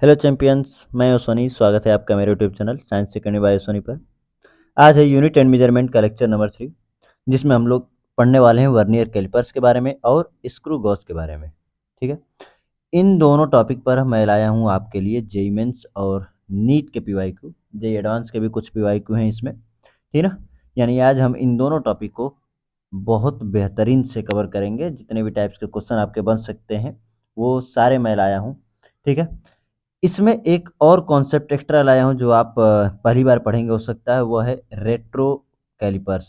Hello champions, मैं हूं सोनी। स्वागत है आपका मेरे YouTube channel science secondary bio Soni पर। आज है यूनिट एंड मेजरमेंट का लेक्चर नंबर 3, जिसमें हम लोग पढ़ने वाले हैं वर्नियर कैलिपर्स के बारे में और स्क्रू गॉज के बारे में। ठीक है, इन दोनों टॉपिक पर मैं लाया हूं आपके लिए जेईई मेंस और नीट के पीवाईक्यू, जेईई एडवांस के भी कुछ पीवाईक्यू हैं इसमें। ठीक है ना, यानी आज हम इन दोनों टॉपिक को बहुत बेहतरीन से कवर करेंगे। जितने भी टाइप्स के क्वेश्चन आपके बन सकते हैं वो सारे मैं लाया हूँ। ठीक है, इसमें एक और कॉन्सेप्ट एक्स्ट्रा लाया हूँ जो आप पहली बार पढ़ेंगे हो सकता है, वो है रेट्रो कैलिपर्स।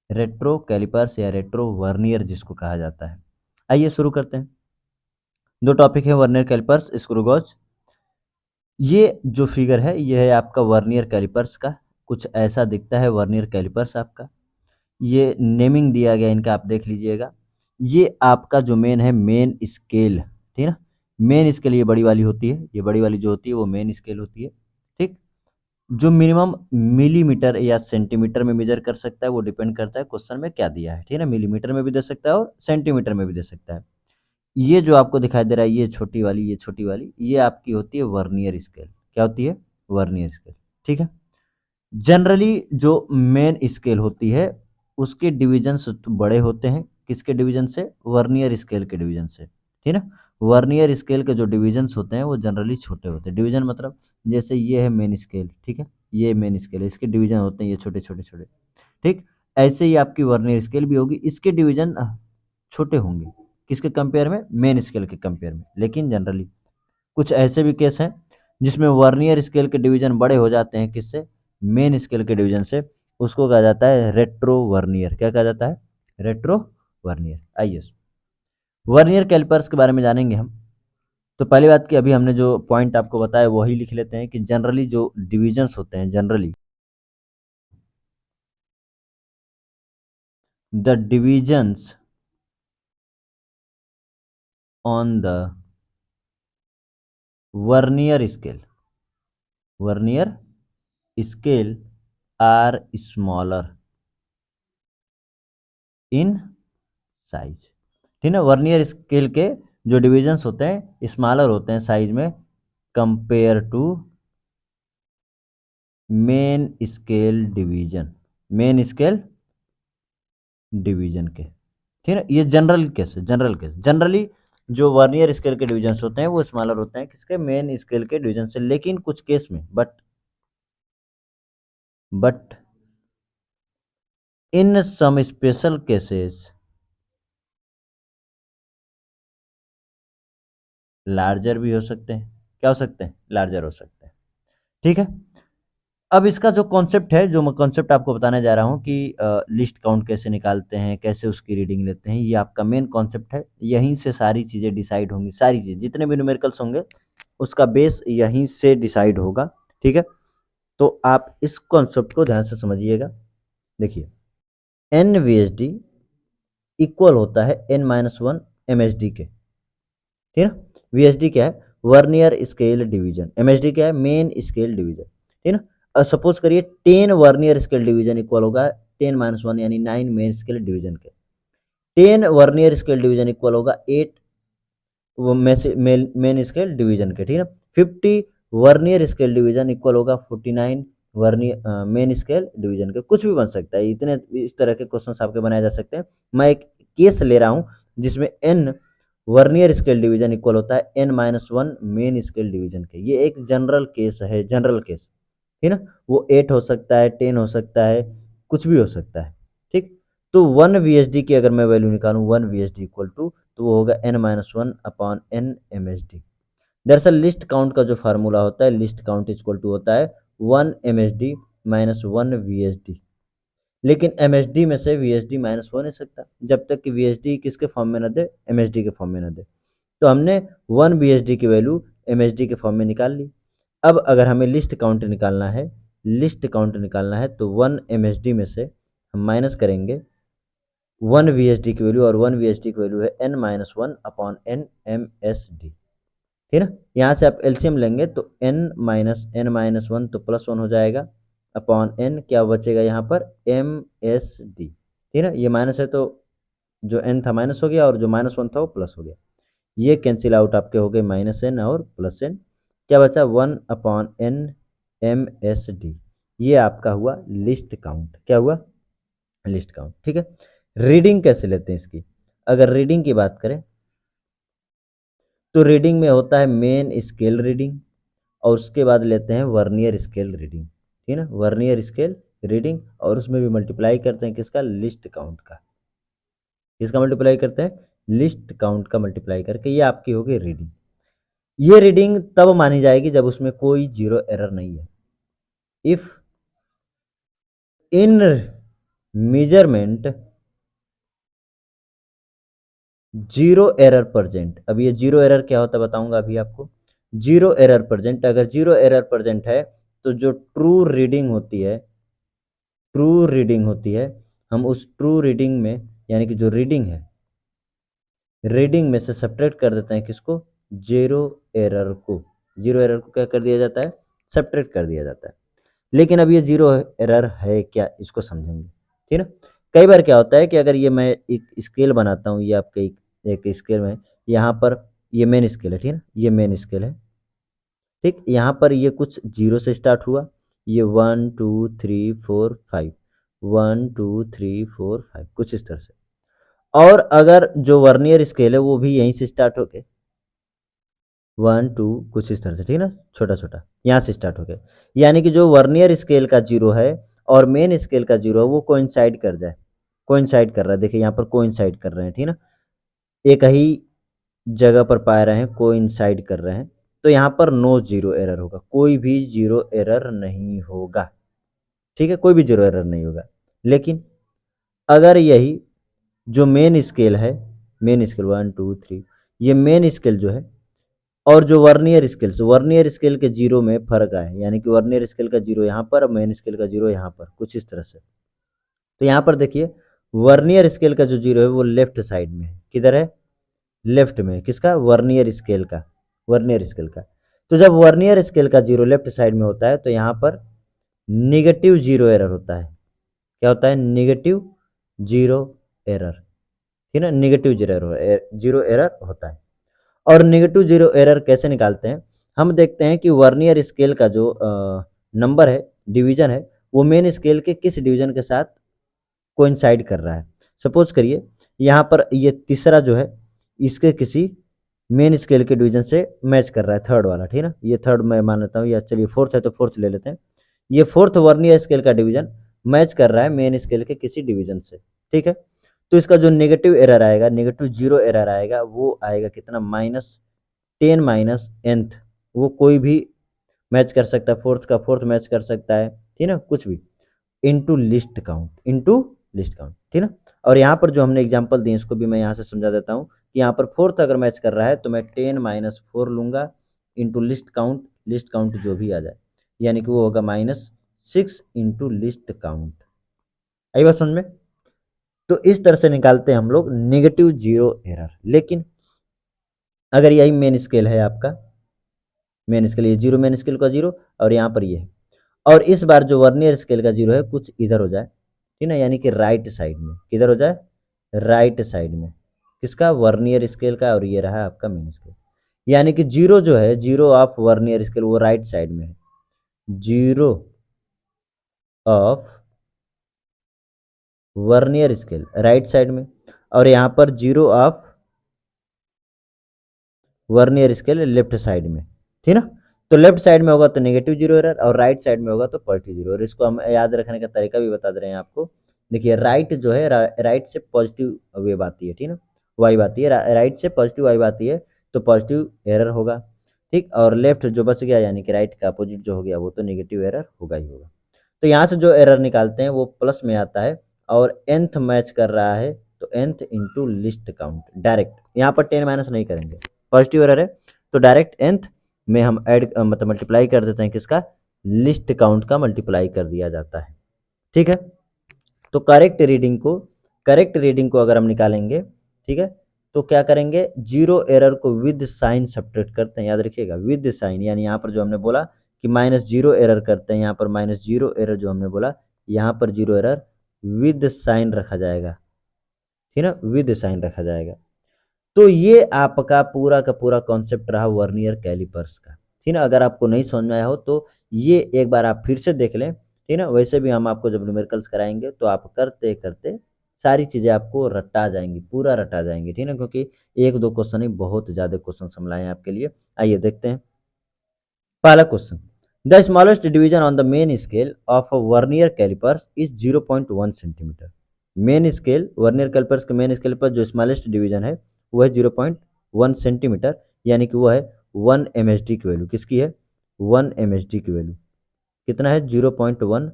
रेट्रो कैलिपर्स या रेट्रो वर्नियर जिसको कहा जाता है। आइए शुरू करते हैं। दो टॉपिक है, वर्नियर कैलिपर्स, स्क्रू गॉज। ये जो फिगर है ये है आपका वर्नियर कैलिपर्स का। कुछ ऐसा दिखता है वर्नियर कैलिपर्स आपका। ये नेमिंग दिया गया इनका, आप देख लीजिएगा। ये आपका जो मेन है, मेन स्केल, ठीक है ना। मेन स्केल ये बड़ी वाली होती है, ये बड़ी वाली जो होती है वो मेन स्केल होती है। ठीक, जो मिनिमम मिलीमीटर या सेंटीमीटर में मेजर कर सकता है वो डिपेंड करता है क्वेश्चन में क्या दिया है। ठीक है ना, मिलीमीटर में भी दे सकता है और सेंटीमीटर में भी दे सकता है। ये जो आपको दिखाई दे रहा है, ये छोटी वाली, ये छोटी वाली, ये आपकी होती है वर्नियर स्केल। क्या होती है? Vernier scale. ठीक है, जनरली जो मेन स्केल होती है उसके डिवीजन्स बड़े होते हैं। किसके डिवीजन से? वर्नियर स्केल के डिवीजन से। ठीक है ना, वर्नियर स्केल के जो डिवीजन्स होते हैं वो जनरली छोटे होते हैं। डिवीजन मतलब जैसे ये है मेन स्केल, ठीक है, ये मेन स्केल है, इसके डिवीजन होते हैं ये छोटे छोटे छोटे। ठीक, ऐसे ही आपकी वर्नियर स्केल भी होगी, इसके डिवीजन छोटे होंगे। किसके कंपेयर में? मेन स्केल के कंपेयर में। लेकिन जनरली कुछ ऐसे भी केस हैं जिसमें वर्नियर स्केल के डिवीजन बड़े हो जाते हैं। किससे? मेन स्केल के डिवीजन से। उसको कहा जाता है रेट्रो वर्नियर। क्या कहा जाता है? Retro vernier. आइए वर्नियर कैलिपर्स के बारे में जानेंगे हम। तो पहली बात कि अभी हमने जो पॉइंट आपको बताया वही लिख लेते हैं कि जनरली जो डिवीजन्स होते हैं, generally the divisions on the vernier scale, vernier scale are smaller in size. ठीक है, वर्नियर स्केल के जो डिविजन्स होते हैं स्मॉलर होते हैं साइज में, compare to main scale division, main scale division के। ठीक है, ये जनरल केस है। जनरल केस, जनरली जो वर्नियर स्केल के डिविजन्स होते हैं वो स्मॉलर होते हैं किसके? मेन स्केल के डिवीजन से। लेकिन कुछ केस में, but in some special cases larger भी हो सकते हैं। क्या हो सकते हैं? लार्जर हो सकते हैं। ठीक है, अब इसका जो कॉन्सेप्ट है, जो मैं कॉन्सेप्ट आपको बताने जा रहा हूँ कि लिस्ट काउंट कैसे निकालते हैं, कैसे उसकी रीडिंग लेते हैं, ये आपका मेन कॉन्सेप्ट है। यहीं से सारी चीज़ें डिसाइड होंगी। सारी चीज़, जितने भी न्यूमेरिकल्स होंगे उसका बेस यहीं से डिसाइड होगा। ठीक है, तो आप इस कॉन्सेप्ट को ध्यान से समझिएगा। देखिए, N V H D equal होता है N minus one M H D के। ठीक है ना, वी एच डी क्या है? Vernier scale division. M H D क्या है? Main scale division. ठीक है ना, सपोज करिए 10 वर्नियर स्केल डिवीजन इक्वल होगा 10 माइनस वन यानी 9 मेन स्केल डिवीजन के। 10 वर्नियर स्केल डिवीजन इक्वल होगा 8 वो मेन स्केल डिवीजन के। ठीक है ना, 50 वर्नियर स्केल डिवीजन इक्वल होगा 49 वर्नियर मेन स्केल डिवीजन के। कुछ भी बन सकता है, इतने इस तरह के क्वेश्चंस आपके बनाए जा सकते हैं। मैं एक केस ले रहा हूँ जिसमें N vernier scale division equal होता है N minus one main scale division के। ये एक जनरल केस है, जनरल केस। ठीक है ना, वो 8 हो सकता है, 10 हो सकता है, कुछ भी हो सकता है। ठीक, तो 1 वी एच डी की अगर मैं वैल्यू निकालूं, 1 V H D equal to, तो वो होगा N minus one upon N M H D. दरअसल लिस्ट काउंट का जो फार्मूला होता है, लिस्ट काउंट इक्वल टू होता है 1 M H D minus 1 V H D. लेकिन एम एच डी में से वी एच डी माइनस हो नहीं सकता जब तक कि वी एच डी किसके फॉर्म में न दे? एम एच डी के फॉर्म में न दे। तो हमने 1 वी एच डी की वैल्यू एम एच डी के फॉर्म में निकाल ली। अब अगर हमें लिस्ट काउंट निकालना है, लिस्ट काउंट निकालना है, तो 1 एम एच डी में से हम माइनस करेंगे 1 वी एच डी की वैल्यू, और 1 वी एच डी की वैल्यू है N minus one upon N M S D. ठीक है ना, यहाँ से आप एलसीएम लेंगे तो एन माइनस वन तो प्लस वन हो जाएगा, अपॉन एन क्या बचेगा यहाँ पर? M S D. ठीक है ना, ये माइनस है तो जो एन था माइनस हो गया और जो माइनस वन था वो प्लस हो गया। ये कैंसिल आउट आपके हो गए माइनस एन और प्लस एन। क्या बचा 1/n/MSD, ये आपका हुआ लिस्ट काउंट। क्या हुआ? List count. ठीक है। रीडिंग कैसे लेते हैं इसकी? अगर रीडिंग की बात करें तो रीडिंग में होता है मेन स्केल रीडिंग और उसके बाद लेते हैं वर्नियर स्केल रीडिंग। ठीक है ना, वर्नियर स्केल रीडिंग, और उसमें भी मल्टीप्लाई करते हैं किसका? लिस्ट काउंट का। किसका मल्टीप्लाई करते हैं? लिस्ट काउंट का मल्टीप्लाई करके, ये आपकी होगी रीडिंग। ये रीडिंग तब मानी जाएगी जब उसमें कोई जीरो एरर नहीं है। If in measurement zero error present. अब ये जीरो एरर क्या होता है बताऊंगा अभी आपको। जीरो एरर प्रेजेंट, अगर जीरो एरर प्रेजेंट है तो जो ट्रू रीडिंग होती है, ट्रू रीडिंग होती है, हम उस ट्रू रीडिंग में, यानी कि जो रीडिंग है, रीडिंग में से सब्ट्रैक्ट कर देते हैं किसको? जीरो एरर को। जीरो एरर को क्या कर दिया जाता है? सब्ट्रैक्ट कर दिया जाता है। लेकिन अब ये जीरो एरर है क्या, इसको समझेंगे। ठीक है ना। कई बार क्या होता है कि अगर ये मैं एक स्केल बनाता हूँ, ये आपके एक स्केल में, यहाँ पर ये मेन स्केल है। ठीक है ना, ये मेन स्केल है। ठीक, यहाँ पर ये कुछ जीरो से स्टार्ट हुआ, ये 1 2 3 4 5, 1 2 3 4 5, कुछ इस तरह से। और अगर जो वर्नियर स्केल है वो भी यहीं से स्टार्ट होके 1 2, कुछ इस तरह से। ठीक है ना, छोटा छोटा यहाँ से स्टार्ट हो गया। यानी कि जो वर्नियर स्केल का जीरो है और मेन स्केल का जीरो है वो कोइंसाइड कर जाए। कोइंसाइड कर रहा है, देखिए यहाँ पर कोइंसाइड कर रहे हैं। ठीक है ना, एक ही जगह पर पा रहे हैं, कोइंसाइड कर रहे हैं, तो यहाँ पर नो जीरो एरर होगा, कोई भी जीरो एरर नहीं होगा। ठीक है, कोई भी जीरो एरर नहीं होगा। लेकिन अगर यही जो मेन स्केल है, मेन स्केल 1 2 3, ये मेन स्केल जो है और जो वर्नियर स्केल के जीरो में फर्क आया है, यानी कि वर्नियर स्केल का जीरो यहाँ पर, मेन स्केल का जीरो यहाँ पर, कुछ इस तरह से। तो यहाँ पर देखिए वर्नियर स्केल का जो जीरो है वो लेफ्ट साइड में है। किधर है? लेफ्ट में। किसका? वर्नियर स्केल का। वर्नियर स्केल का। तो जब वर्नियर स्केल का जीरो लेफ्ट साइड में होता है तो यहाँ पर निगेटिव जीरो एरर होता है। क्या होता है? Negative zero error. ठीक है ना, निगेटिव जीरो एरर होता है। और निगेटिव जीरो एरर कैसे निकालते हैं? हम देखते हैं कि वर्नियर स्केल का जो नंबर है, डिवीजन है, वो मेन स्केल के किस डिवीजन के साथ कोइंसाइड कर रहा है। सपोज करिए यहाँ पर ये तीसरा जो है इसके किसी मेन स्केल के डिवीजन से मैच कर रहा है, थर्ड वाला। ठीक है ना, ये थर्ड मैं मान लेता हूँ, या चलिए फोर्थ है तो फोर्थ ले लेते हैं। ये फोर्थ वर्नियर स्केल का डिवीजन मैच कर रहा है मेन स्केल के किसी डिवीजन से। ठीक है, तो इसका जो नेगेटिव एरर आएगा, नेगेटिव जीरो एरर आएगा, वो आएगा कितना? -10 - nth। वो कोई भी मैच कर सकता है, फोर्थ का फोर्थ मैच कर सकता है। ठीक है ना, कुछ भी। Into list count, into list count. ठीक है ना। और यहाँ पर जो हमने एग्जांपल दिए इसको भी मैं यहाँ से समझा देता हूँ कि यहाँ पर फोर्थ अगर मैच कर रहा है तो मैं 10 - 4 लूंगा इंटू लिस्ट काउंट जो भी आ जाए, यानी कि वो होगा -6 इंटू लिस्ट काउंट। आई बात समझ में? तो इस तरह से निकालते हैं हम लोग नेगेटिव जीरो एरर। लेकिन अगर यही मेन स्केल है आपका, मेन स्केल ये जीरो, मेन स्केल का जीरो, और यहाँ पर ये है, और इस बार जो वर्नियर स्केल का जीरो है कुछ इधर हो जाए, ठीक ना, यानी कि राइट साइड में। किधर हो जाए? राइट साइड में। किसका? वर्नियर स्केल का। और ये रहा आपका मेन स्केल, यानी कि जीरो जो है, जीरो ऑफ वर्नियर स्केल, वो राइट साइड में है। Zero of vernier scale right side में, और यहाँ पर zero of vernier scale left side में। ठीक ना, तो लेफ्ट साइड में होगा तो नेगेटिव जीरो एरर, और राइट साइड में होगा तो पॉजिटिव जीरो एरर। इसको हम याद रखने का तरीका भी बता दे रहे हैं आपको। देखिए राइट जो है, राइट से पॉजिटिव वेव आती है। ठीक ना, वाइब आती है, राइट से पॉजिटिव वाइब आती है, तो पॉजिटिव एरर होगा। ठीक, और लेफ्ट जो बच गया, यानी कि राइट का अपोजिट जो हो गया, वो तो नेगेटिव एरर होगा ही होगा। तो यहाँ से जो एरर निकालते हैं वो प्लस में आता है, और nth मैच कर रहा है तो nth into least count direct. यहाँ पर 10 माइनस नहीं करेंगे, पॉजिटिव एरर है तो डायरेक्ट nth में हम ऐड मतलब मल्टीप्लाई कर देते हैं। किसका? लिस्ट काउंट का मल्टीप्लाई कर दिया जाता है। ठीक है, तो करेक्ट रीडिंग को अगर हम निकालेंगे, ठीक है, तो क्या करेंगे? जीरो एरर को विद साइन सब्ट्रैक्ट करते हैं, याद रखिएगा, विद साइन। यानी यहाँ पर जो हमने बोला कि माइनस जीरो एरर करते हैं, यहाँ पर माइनस जीरो एरर जो हमने बोला, यहाँ पर जीरो एरर विद साइन रखा जाएगा। ठीक है ना, विद साइन रखा जाएगा। तो ये आपका पूरा का पूरा कॉन्सेप्ट रहा वर्नियर कैलिपर्स का। ठीक ना। अगर आपको नहीं समझ में आया हो तो ये एक बार आप फिर से देख लें, ठीक ना। वैसे भी हम आपको जब न्यूमेरिकल्स कराएंगे तो आप करते करते सारी चीज़ें आपको रटा जाएंगी, पूरा रटा जाएंगी, ठीक ना। क्योंकि एक दो क्वेश्चन ही, बहुत ज़्यादा क्वेश्चन हम लाए हैं आपके लिए। आइए देखते हैं पहला question. The smallest division on the main scale of vernier calipers is 0.1 centimetre. Main scale, vernier calipers के मेन स्केल पर जो स्मॉलेस्ट डिवीजन है वो है 0.1 सेंटीमीटर, यानी कि वो है 1 एमएसडी की वैल्यू। किसकी है? 1 एमएसडी की वैल्यू कितना है? 0.1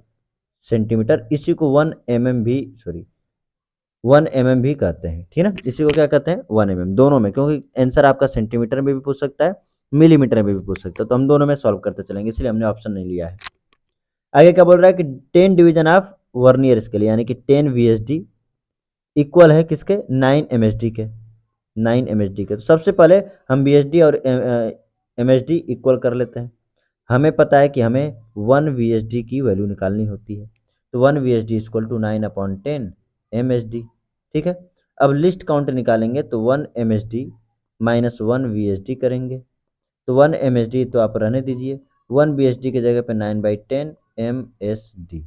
सेंटीमीटर। इसी को 1 एमएम भी, सॉरी 1 एमएम भी कहते हैं, ठीक है। इसी को क्या कहते हैं? 1 एमएम, दोनों में, क्योंकि आंसर आपका सेंटीमीटर में भी पूछ सकता है, मिलीमीटर में भी पूछ सकता है, तो हम दोनों में सॉल्व करते चलेंगे, इसलिए हमने ऑप्शन नहीं लिया है। आगे क्या बोल रहा है कि 10 डिवीजन ऑफ वर्नियर स्केल, यानी कि 10 वीएसडी इक्वल है किसके? 9 एमएसडी के। 9 एमएसडी के। तो सबसे पहले हम बीएसडी और एमएसडी इक्वल कर लेते हैं। हमें पता है कि हमें 1 वीएसडी की वैल्यू निकालनी होती है, तो 1 वीएसडी इक्वल टू 9/10 एमएसडी, ठीक है। अब लिस्ट काउंट निकालेंगे तो 1 एमएसडी माइनस 1 वीएसडी करेंगे, तो 1 एमएसडी तो आप रहने दीजिए, 1 बीएसडी की जगह पे 9/10 एमएसडी,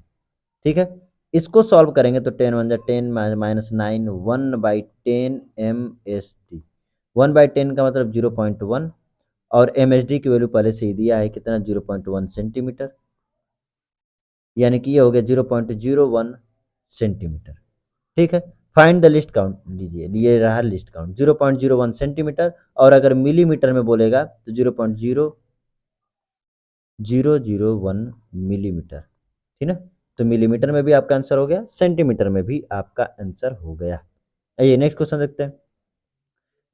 ठीक है। इसको सॉल्व करेंगे तो 10 1 10 माइनस 9, 1/10 एमएसडी। 1/10 का मतलब 0.1, और एमएसडी की वैल्यू पहले से ही दिया है कितना? 0.1 सेंटीमीटर, यानी कि ये हो गया 0.01 सेंटीमीटर, ठीक है। फाइंड द लिस्ट काउंट लीजिए, ये रहा लिस्ट काउंट 0.01 सेंटीमीटर, और अगर मिलीमीटर में बोलेगा तो 0.0001 मिलीमीटर, ठीक है। तो मिलीमीटर में भी आपका आंसर हो गया, सेंटीमीटर में भी आपका आंसर हो गया। आइए नेक्स्ट क्वेश्चन देखते हैं।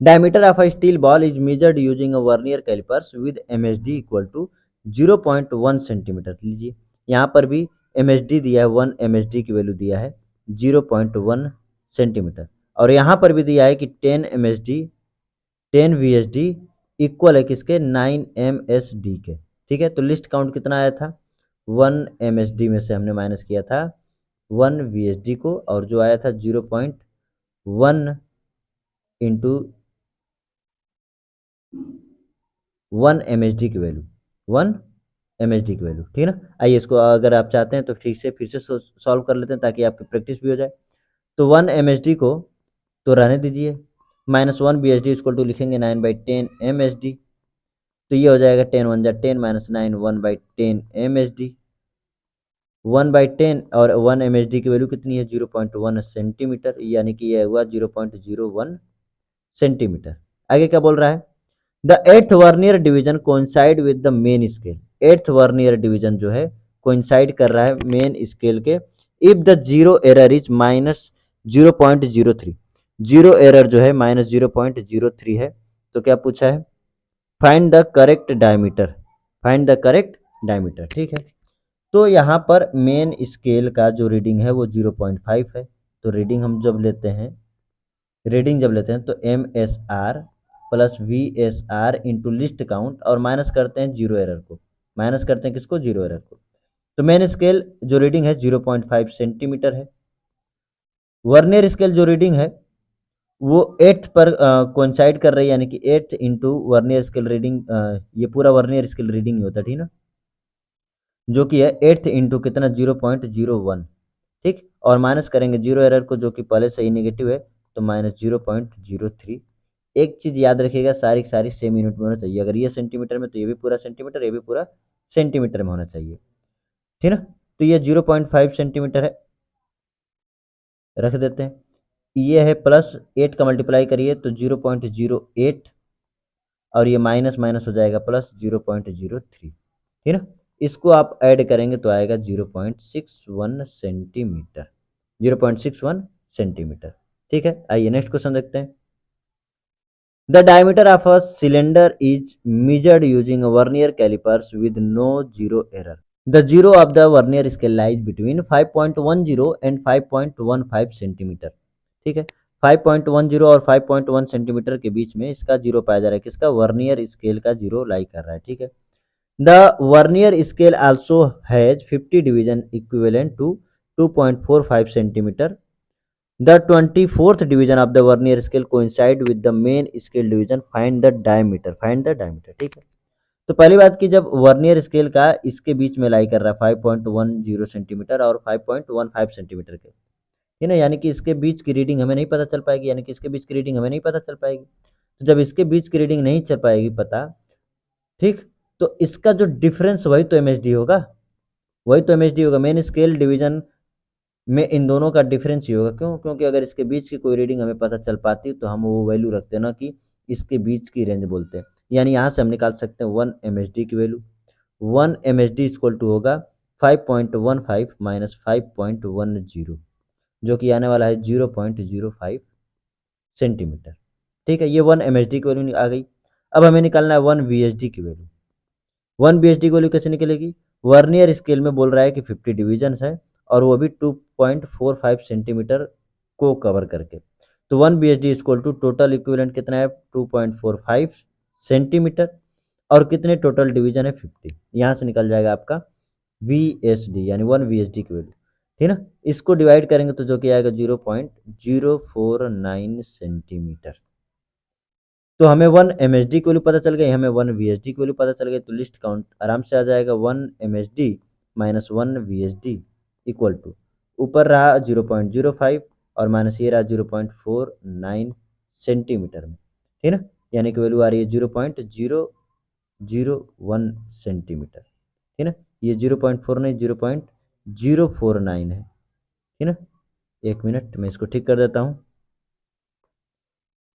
Diameter of a steel ball is measured using a vernier calipers with MSD equal to 0.1 centimetre. लीजिए यहाँ पर भी MSD दिया है, 1 MSD की वैल्यू दिया है 0.1 सेंटीमीटर, और यहाँ पर भी दिया है कि 10 MSD 10 VSD इक्वल है किसके? 9 MSD के, ठीक है। तो लिस्ट काउंट कितना आया था? 1 MSD में से हमने माइनस किया था 1 VSD को, और जो आया था 0.1 इंटू 1 एमएचडी की वैल्यू, 1 एमएचडी की वैल्यू, ठीक है ना। आइए इसको अगर आप चाहते हैं तो ठीक से फिर से सॉल्व कर लेते हैं ताकि आपकी प्रैक्टिस भी हो जाए। तो 1 एमएचडी को तो रहने दीजिए, माइनस 1 बीएचडी इसको टू लिखेंगे 9/10 एमएचडी, तो ये हो जाएगा 10 1 10 माइनस 9 1/10 एमएचडी। 1/10 और 1 एमएचडी की वैल्यू कितनी है? 0.1 सेंटीमीटर, यानी कि ये हुआ 0.01 सेंटीमीटर। आगे क्या बोल रहा है? The eighth vernier division coincide with the main scale. Eighth vernier division जो है कोइंसाइड कर रहा है मेन स्केल के, if the zero error is minus 0.03। Zero error जो है माइनस 0.03 है, तो क्या पूछा है? Find the correct diameter. Find the correct diameter, ठीक है। तो यहाँ पर मेन स्केल का जो रीडिंग है वो 0.5 है, तो रीडिंग जब लेते हैं तो M S R plus V S R into least count, और माइनस करते हैं जीरो एरर को, माइनस करते हैं किसको? जीरो एरर को। तो मेन स्केल जो रीडिंग है 0.5 सेंटीमीटर है। वर्नियर स्केल जो रीडिंग है वो एट्थ पर कोइंसाइड कर रही है, यानी कि eighth into vernier scale reading, ये पूरा वर्नियर स्केल रीडिंग ही होता है, ठीक ना, जो कि है एट्थ इंटू कितना? 0.01, ठीक। और माइनस करेंगे जीरो एरर को, जो कि पहले से ही नेगेटिव है, तो माइनस 0.03। एक चीज याद रखिएगा, सारी की सारी सेम यूनिट में होना चाहिए। अगर ये सेंटीमीटर में तो ये भी पूरा सेंटीमीटर, ये भी पूरा सेंटीमीटर में होना चाहिए, ठीक ना। तो ये 0.5 सेंटीमीटर है, रख देते हैं। ये है प्लस 8 का मल्टीप्लाई करिए तो 0.08, और ये माइनस माइनस हो जाएगा प्लस 0.03, ठीक ना। इसको आप ऐड करेंगे तो आएगा 0.61 सेंटीमीटर, 0.61 सेंटीमीटर, ठीक है। आइए नेक्स्ट क्वेश्चन देखते हैं। The diameter of a cylinder is measured using a vernier calipers with no zero error. The zero of the vernier scale lies between 5.10 and 5.15 centimetre, ठीक है। 5.10 और 5.1 सेंटीमीटर के बीच में इसका जीरो पाया जा रहा है, किसका? वर्नियर स्केल का जीरो लाई कर रहा है, ठीक है। The vernier scale also has 50 division equivalent to 2.45 centimeter. The 24th division of the vernier scale coincide with the main scale division. Find the diameter. Find the diameter. ठीक है। तो पहली बात कि जब वर्नियर स्केल का इसके बीच में लाई कर रहा है 5.10 सेंटीमीटर और 5.15 सेंटीमीटर के, है ना, यानी कि इसके बीच की रीडिंग हमें नहीं पता चल पाएगी, यानी कि इसके बीच की रीडिंग हमें नहीं पता चल पाएगी। तो जब इसके बीच की रीडिंग नहीं चल पाएगी पता, ठीक, तो इसका जो डिफरेंस वही तो एमएसडी होगा, वही तो एमएसडी होगा। मेन स्केल डिवीजन में इन दोनों का डिफरेंस ही होगा। क्यों? क्योंकि अगर इसके बीच की कोई रीडिंग हमें पता चल पाती तो हम वो वैल्यू रखते हैं ना कि इसके बीच की रेंज बोलते हैं। यानी यहाँ से हम निकाल सकते हैं 1 एमएसडी की वैल्यू। 1 एमएसडी इक्वल टू होगा 5.15 माइनस 5.10, जो कि आने वाला है 0.05 सेंटीमीटर। ठीक है, ये 1 एमएसडी की वैल्यू आ गई। अब हमें निकालना है 1 वीएसडी की वैल्यू। 1 बीएचडी की वैल्यू कैसे निकलेगी? वर्नियर स्केल में बोल रहा है कि 50 डिविजन्स है और वो भी 2.45 सेंटीमीटर को कवर करके। तो 1 BHD equal to total equivalent कितना है 2.45 सेंटीमीटर और कितने टोटल डिवीजन है 50। यहाँ से निकल जाएगा आपका वीएसडी यानी 1 वीएसडी की वैल्यू। ठीक ना, इसको डिवाइड करेंगे तो जो कि आएगा 0.049 सेंटीमीटर। तो हमें 1 एमएसडी की वैल्यू पता चल गई, हमें 1 वीएसडी की वैल्यू पता चल गई, तो लिस्ट काउंट आराम से आ जाएगा 1 MSD minus 1 VSD equal to ऊपर रहा 0.05 और माइनस ये रहा 0.49 सेंटीमीटर में। ठीक ना, यानी कि वैल्यू आ रही है 0.001 सेंटीमीटर। ठीक ना, ये 0.4 नहीं 0.049 है। ठीक ना, एक मिनट मैं इसको ठीक कर देता हूँ।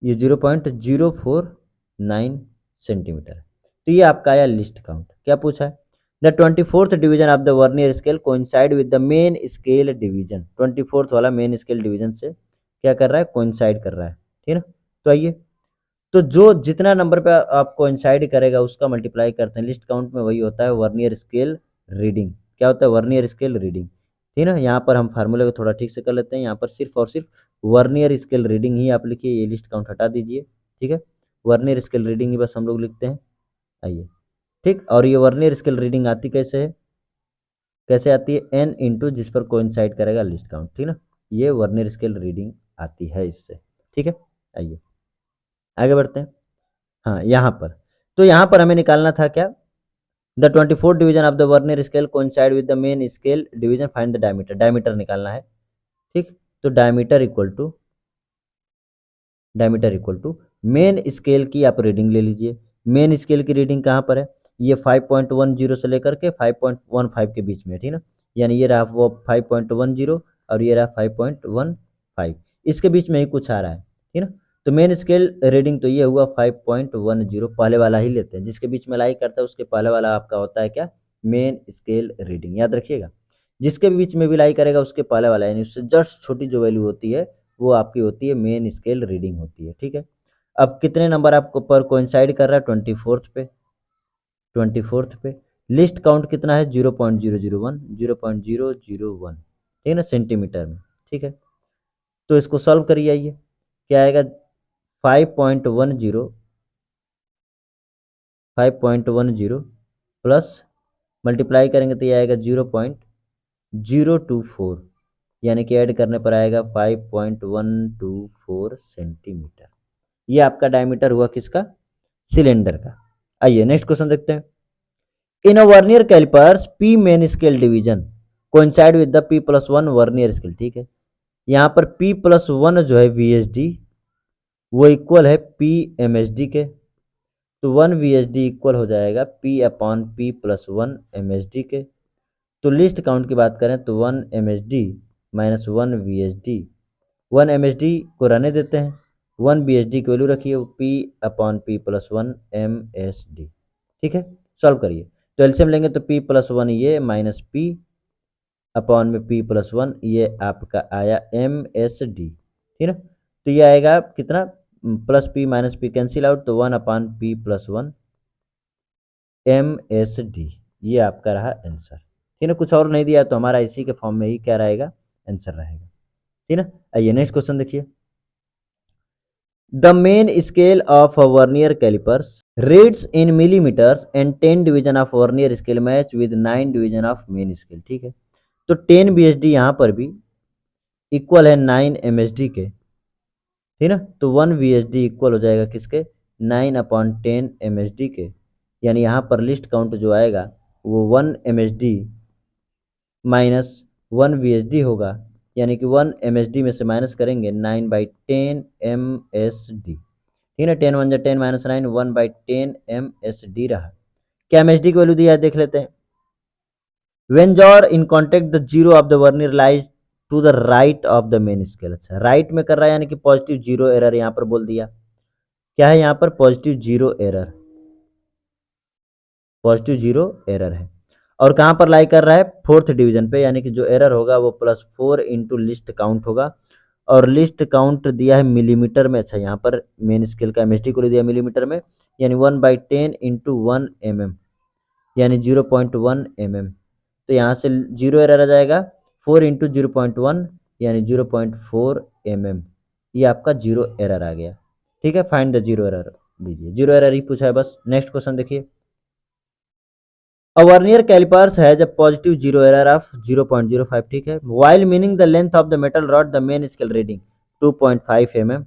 ये 0.049 सेंटीमीटर है। तो ये आपका आया लिस्ट काउंट। क्या पूछा है? The 24th division of the vernier scale coincide with the main scale division. 24th वाला मेन स्केल डिवीजन से क्या कर रहा है? कोइंसाइड कर रहा है। ठीक है, तो आइए, तो जो जितना नंबर पे आप कोइंसाइड करेगा उसका मल्टीप्लाई करते हैं। लिस्ट काउंट में वही होता है वर्नियर स्केल रीडिंग। क्या होता है? Vernier scale reading. ठीक है ना, यहाँ पर हम फार्मूले को थोड़ा ठीक से कर लेते हैं। यहाँ पर सिर्फ और सिर्फ वर्नियर स्केल रीडिंग ही आप लिखिए, ये लिस्ट काउंट हटा दीजिए। ठीक है, वर्नियर स्केल रीडिंग ही बस हम लोग लिखते हैं। आइए, ठीक, और ये वर्नियर स्केल रीडिंग आती कैसे है? कैसे आती है? एन इंटू जिस पर कोइंसाइड करेगा लिस्ट काउंट। ठीक ना, ये वर्नियर स्केल रीडिंग आती है इससे। ठीक है, आइए आगे बढ़ते हैं। हाँ, यहाँ पर, तो यहाँ पर हमें निकालना था क्या? The 24th division of the vernier scale coincide with the main scale division, find the diameter. Diameter निकालना है। ठीक, तो diameter equal to main scale की आप रीडिंग ले लीजिए। मेन स्केल की रीडिंग कहाँ पर है? ये 5.10 से लेकर के 5.15 के बीच में। ठीक ना, यानी ये रहा वो 5.10 और ये रहा 5.15, इसके बीच में ही कुछ आ रहा है। ठीक ना, तो मेन स्केल रीडिंग तो ये हुआ 5.10, पहले वाला ही लेते हैं, जिसके बीच में लाई करता है उसके पहले वाला आपका होता है क्या? Main scale reading. याद रखिएगा, जिसके बीच में भी लाई करेगा उसके पहले वाला, यानी उससे जस्ट छोटी जो वैल्यू होती है वो आपकी होती है मेन स्केल रीडिंग होती है। ठीक है, अब कितने नंबर आपको पर कोइंसाइड कर रहा है? 24th पे। 24th पे लिस्ट काउंट कितना है? 0.001, 0.001, ठीक है ना, सेंटीमीटर में। ठीक है, तो इसको सॉल्व करिए। आइए, क्या आएगा? 5.10 5.10 प्लस मल्टीप्लाई करेंगे तो ये आएगा 0.024, यानी कि ऐड करने पर आएगा 5.124 सेंटीमीटर। ये आपका डायमीटर हुआ किसका? सिलेंडर का। आइए नेक्स्ट क्वेश्चन देखते हैं। In a vernier callipers P main scale division coincide with the P plus one vernier scale. ठीक है, यहाँ पर पी प्लस वन जो है वीएसडी वो इक्वल है पी एमएसडी के। तो 1 वीएसडी इक्वल हो जाएगा P upon P plus 1 MSD के। तो लिस्ट काउंट की बात करें तो 1 एमएसडी माइनस 1 वीएसडी, 1 एमएसडी को रहने देते हैं, 1 बीएसडी की वैल्यू रखिए P upon P plus 1 MSD. ठीक है, सॉल्व करिए, तो एलसीएम लेंगे तो पी प्लस 1 ये माइनस पी अपॉन में पी प्लस 1 ये आपका आया एमएसडी। ठीक है, तो ये आएगा कितना? Plus P minus P cancel out, तो 1 अपॉन पी प्लस 1 एमएसडी, ये आपका रहा आंसर। ठीक है, कुछ और नहीं दिया तो हमारा इसी के फॉर्म में ही क्या रहेगा? आंसर रहेगा। ठीक है, आइए नेक्स्ट क्वेश्चन देखिए। The main scale of vernier calipers reads in millimetres and 10 division of vernier scale match with 9 division of main scale. ठीक है, तो 10 बीएसडी यहाँ पर भी इक्वल है 9 एमएसडी के। ठीक ना, तो 1 वीएसडी इक्वल हो जाएगा किसके? 9 अपॉन 10 एमएसडी के, यानी यहाँ पर लिस्ट काउंट जो आएगा वो 1 MSD माइनस 1 VSD होगा, यानी कि 1 MSD में से माइनस करेंगे 9/10 MSD। ठीक है, 10 1 जा 10 माइनस 9 1/10 MSD रहा। क्या MSD की वैल्यू दिया है देख लेते हैं। When jaw in contact the zero of the vernier lies to the right of the main scale। अच्छा राइट में कर रहा है यानी कि पॉजिटिव जीरो एरर यहाँ पर बोल दिया। क्या है यहाँ पर positive zero error, positive zero error है। और कहाँ पर लाई कर रहा है फोर्थ डिवीजन पे, यानी कि जो एरर होगा वो +4 इंटू लिस्ट काउंट होगा। और लिस्ट काउंट दिया है मिलीमीटर में। अच्छा यहाँ पर मेन स्केल का एमएसडी को दिया मिलीमीटर में, यानी 1/10 इंटू 1 mm, यानी 0.1 mm। तो यहाँ से जीरो एरर आ जाएगा 4 इंटू 0.1 यानी 0.4 mm। ये आपका जीरो एरर आ गया। ठीक है, फाइंड द जीरो एरर दीजिए। जीरो एरर ही पूछा है बस। नेक्स्ट क्वेश्चन देखिए। A vernier calipers has a positive zero error of 0.05। ठीक है, while meaning the length of the metal rod the main scale reading 2.5 mm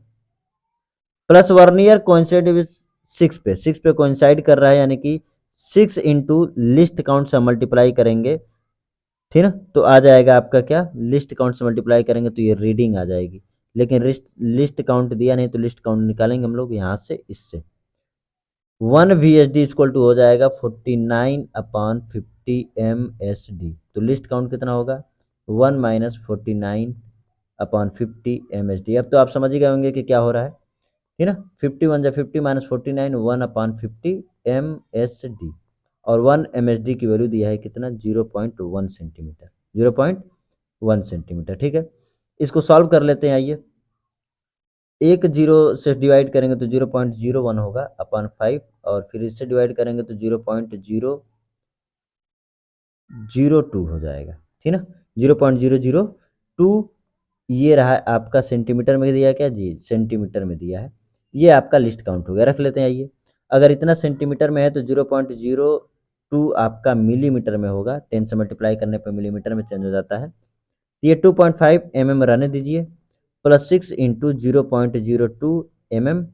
plus vernier coincide with 6 पे coincide कर रहा है, यानी कि 6 इंटू लिस्ट काउंट से मल्टीप्लाई करेंगे। ठीक है, तो आ जाएगा आपका क्या, लिस्ट काउंट से मल्टीप्लाई करेंगे तो ये रीडिंग आ जाएगी। लेकिन लिस्ट काउंट दिया नहीं तो लिस्ट काउंट निकालेंगे हम लोग यहाँ से, इससे 1 VSD इक्वल टू हो जाएगा 49/50 MSD। तो लिस्ट काउंट कितना होगा 1 माइनस 49/50 MSD। अब तो आप समझ ही गए होंगे कि क्या हो रहा है, ठीक है ना। 51 जा 50 माइनस 49 1/50 MSD। और 1 MSD की वैल्यू दिया है कितना 0.1 सेंटीमीटर, 0.1 सेंटीमीटर। ठीक है, इसको सॉल्व कर लेते हैं। आइए, एक जीरो से डिवाइड करेंगे तो 0.01 होगा अपॉन 5, और फिर इससे डिवाइड करेंगे तो 0.002 हो जाएगा। ठीक ना, 0.002 ये रहा आपका सेंटीमीटर में दिया, क्या जी सेंटीमीटर में दिया है। ये आपका लिस्ट काउंट हो गया। रख लेते हैं। आइए, अगर इतना सेंटीमीटर में है तो 0.02 आपका मिलीमीटर में होगा। 10 से मल्टीप्लाई करने पर मिलीमीटर में चेंज हो जाता है। ये 2.5 mm रहने दीजिए, प्लस 6 इंटू 0.02 mm,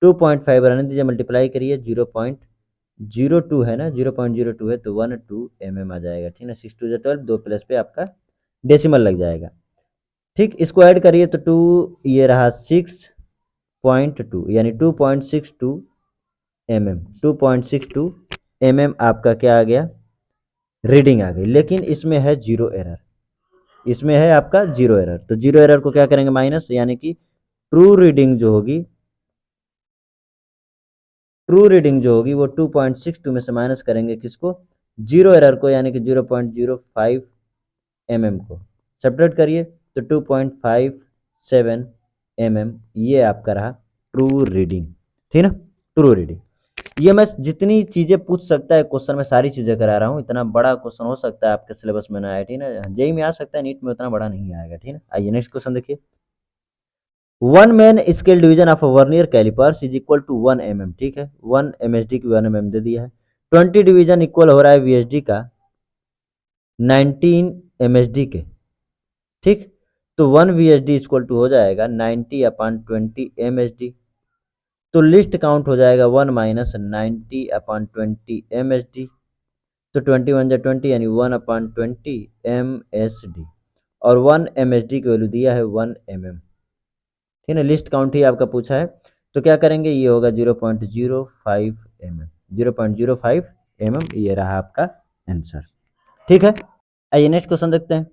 2.5 रहने दीजिए, मल्टीप्लाई करिए 0.02 है ना, 0.02 है तो 12 mm आ जाएगा। ठीक है, 6 2 12, 2 प्लस पे आपका डेसिमल लग जाएगा। ठीक, इसको ऐड करिए तो 2 ये रहा 6.2 यानी 2.62 mm, 2.62 mm आपका क्या आ गया, रीडिंग आ गई। लेकिन इसमें है जीरो एरर, इसमें है आपका जीरो एरर। तो जीरो एरर को क्या करेंगे माइनस, यानी कि ट्रू रीडिंग जो होगी, ट्रू रीडिंग जो होगी वो 2.62 में से माइनस करेंगे किसको, जीरो एरर को, यानी कि 0.05 mm को। सेपरेट करिए तो 2.57 mm ये आपका रहा ट्रू रीडिंग। ठीक ना, ट्रू रीडिंग। ये मैं जितनी चीजें पूछ सकता है क्वेश्चन में सारी चीजें करा रहा हूँ। इतना बड़ा क्वेश्चन हो सकता है आपके सिलेबस में ना आए, ठीक है ना, जेई में आ सकता है, नीट में उतना बड़ा नहीं आएगा। ठीक है, आइए नेक्स्ट क्वेश्चन देखिए। One main scale division of vernier calipers is equal to 1 mm। ठीक है, 1 MSD की 1 mm दे दिया है। 20 डिवीजन इक्वल हो रहा है VSD का 19 MSD के। ठीक, तो 1 VSD इक्वल टू हो जाएगा 90/20 MSD। तो लिस्ट काउंट हो जाएगा 1 माइनस 90/20 MSD। तो 21 जा 20 यानी 1/20 MSD। और 1 MSD की वैल्यू दिया है 1 mm। ठीक है, लिस्ट काउंट ही आपका पूछा है, तो क्या करेंगे, ये होगा 0.05 mm, 0.05 mm ये रहा आपका आंसर। ठीक है, आइए नेक्स्ट क्वेश्चन देखते हैं।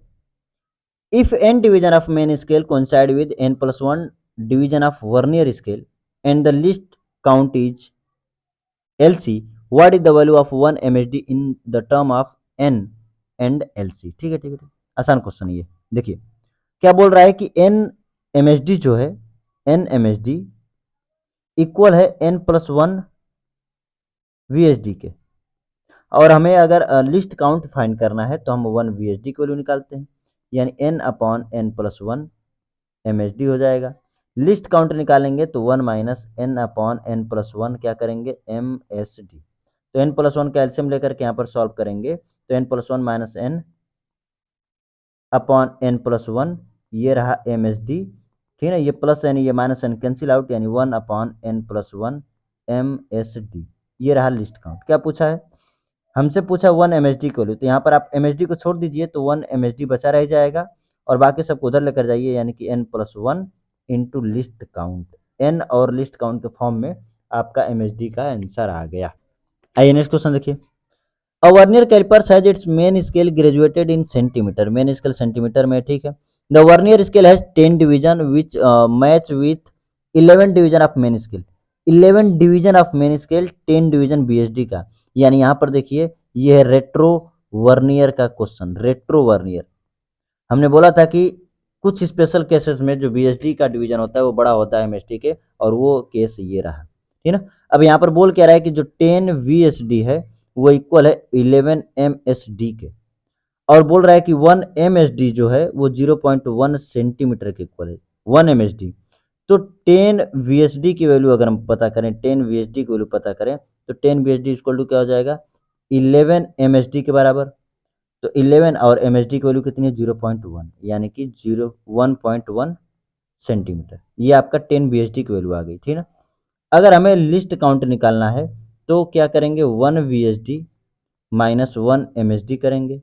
If n division of main scale coincide with n+1 division of vernier scale and the list count is LC, what is the value of 1 MSD in the term of n and LC। ठीक है, ठीक है, आसान question ये। देखिए क्या बोल रहा है कि n MSD जो है, n MSD इक्वल है n+1 VSD के। और हमें अगर लिस्ट काउंट फाइंड करना है तो हम 1 VSD की वैल्यू निकालते हैं, यानी n/n+1 MSD हो जाएगा। लिस्ट काउंट निकालेंगे तो 1 माइनस n/n+1 क्या करेंगे MSD। तो n+1 का एलसीएम लेकर के यहाँ पर सॉल्व करेंगे तो n+1 माइनस n/n+1 ये रहा MSD। ठीक है, ये प्लस यानी ये माइनस एन कैंसिल आउट, यानी 1/n+1 MSD। ये रहा लिस्ट काउंट। क्या पूछा है हमसे, पूछा 1 एमएसडी की वैल्यू, तो यहाँ पर आप एमएसडी को छोड़ दीजिए तो 1 एमएसडी बचा रह जाएगा और बाकी सबको उधर लेकर जाइए, यानी कि n plus one into least count, n और लिस्ट काउंट के फॉर्म में आपका एमएसडी का आंसर आ गया। आइए नेक्स्ट क्वेश्चन देखिए। A vernier caliper has its main scale graduated in centimeter, main scale centimetre में, ठीक है। The vernier scale has 10 division which match with 11 division of main scale, 11 division of main scale, 10 division BSD का, यानी यहाँ पर देखिए ये है रेट्रो वर्नियर का क्वेश्चन। रेट्रो वर्नियर हमने बोला था कि कुछ स्पेशल केसेस में जो बीएसडी का डिवीजन होता है वो बड़ा होता है एमएसडी के, और वो केस ये रहा, ठीक है ना। अब यहाँ पर बोल क्या रहा है कि जो 10 वीएसडी है वो इक्वल है 11 एमएसडी के, और बोल रहा है कि 1 एमएसडी जो है वो 0.1 सेंटीमीटर के इक्वल है, 1 एमएसडी। तो 10 वीएसडी की वैल्यू अगर हम पता करें, 10 वीएसडी की वैल्यू पता करें तो 10 वीएसडी इक्वल टू क्या हो जाएगा, 11 एमएसडी के बराबर। तो 11 और एमएसडी की वैल्यू कितनी है, 0.1, यानी कि 1.1 सेंटीमीटर। ये आपका 10 बीएसडी की वैल्यू आ गई, ठीक है ना। अगर हमें लिस्ट काउंट निकालना है तो क्या करेंगे, 1 वीएसडी माइनस 1 एमएसडी करेंगे।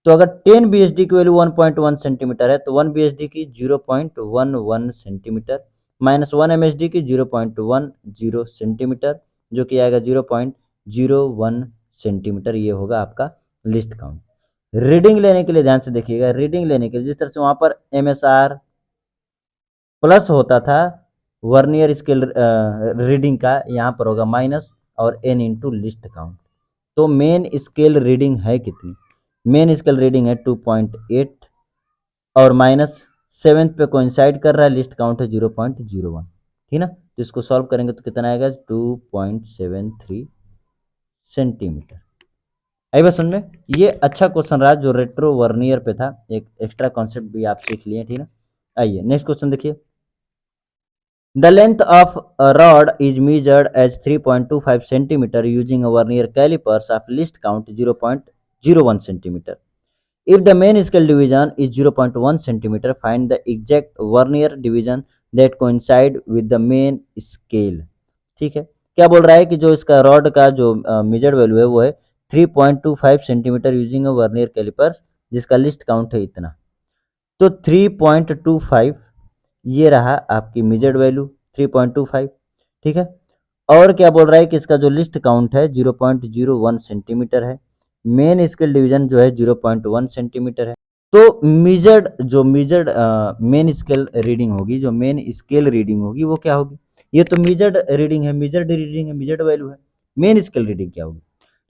तो अगर 10 बीएसडी की वैल्यू 1.1 सेंटीमीटर है तो 1 बीएसडी की 0.11 सेंटीमीटर माइनस 1 एमएसडी की 0.10 सेंटीमीटर, जो कि आएगा 0.01 सेंटीमीटर। ये होगा आपका लिस्ट काउंट। रीडिंग लेने के लिए ध्यान से देखिएगा, रीडिंग लेने के लिए जिस तरह से वहां पर एमएसआर प्लस होता था वर्नियर स्केल रीडिंग का, यहाँ पर होगा माइनस और एन इंटू लिस्ट काउंट। तो मेन स्केल रीडिंग है कितनी, मेन स्केल रीडिंग है 2.8 और माइनस 7 पे कोइंसाइड कर रहा है, लिस्ट काउंट है 0.01, ठीक ना। तो इसको सॉल्व करेंगे तो कितना आएगा, 2.73 सेंटीमीटर। आई बस समझ में। ये अच्छा क्वेश्चन रहा जो रेट्रो वर्नियर पे था, एक एक्स्ट्रा कॉन्सेप्ट भी आप सीख लिए, ठीक है। आइए नेक्स्ट क्वेश्चन देखिए। The length of a rod is measured as 3.25 centimeter using a vernier calipers of least count 0.01 centimeter. If the main scale division is 0.1 centimeter, find the exact vernier division that coincide with the main scale। ठीक है, क्या बोल रहा है कि जो इसका rod का जो मेजर्ड वैल्यू है वो है 3.25 centimetre using a vernier calipers, जिसका लिस्ट काउंट है इतना। तो 3.25 ये रहा आपकी मेजर्ड वैल्यू 3.25, ठीक है। और क्या बोल रहा है कि इसका जो लिस्ट काउंट है 0.01 सेंटीमीटर है, मेन स्केल डिवीजन जो है 0.1 सेंटीमीटर है। तो मेजर्ड मेन स्केल रीडिंग होगी, जो मेन स्केल रीडिंग होगी वो क्या होगी, ये तो मेजर्ड रीडिंग है, मेजर्ड वैल्यू है। मेन स्केल रीडिंग क्या होगी,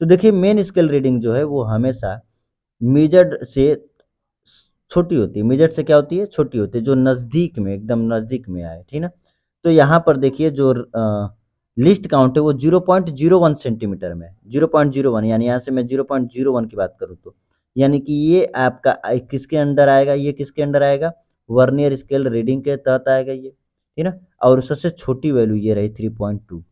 तो देखिए मेन स्केल रीडिंग जो है वो हमेशा मेजर्ड से छोटी होती है। मेजर्ड से क्या होती है, छोटी होती है, जो नज़दीक में एकदम नज़दीक में आए, ठीक ना। तो यहाँ पर देखिए जो लिस्ट काउंट है वो 0.01 सेंटीमीटर में, 0.01, यानी यहाँ से मैं 0.01 की बात करूँ तो, यानी कि ये आपका किसके अंडर आएगा, ये किसके अंडर आएगा, वर्नियर स्केल रीडिंग के तहत आएगा ये, ठीक ना। और सबसे छोटी वैल्यू ये रही 3.2,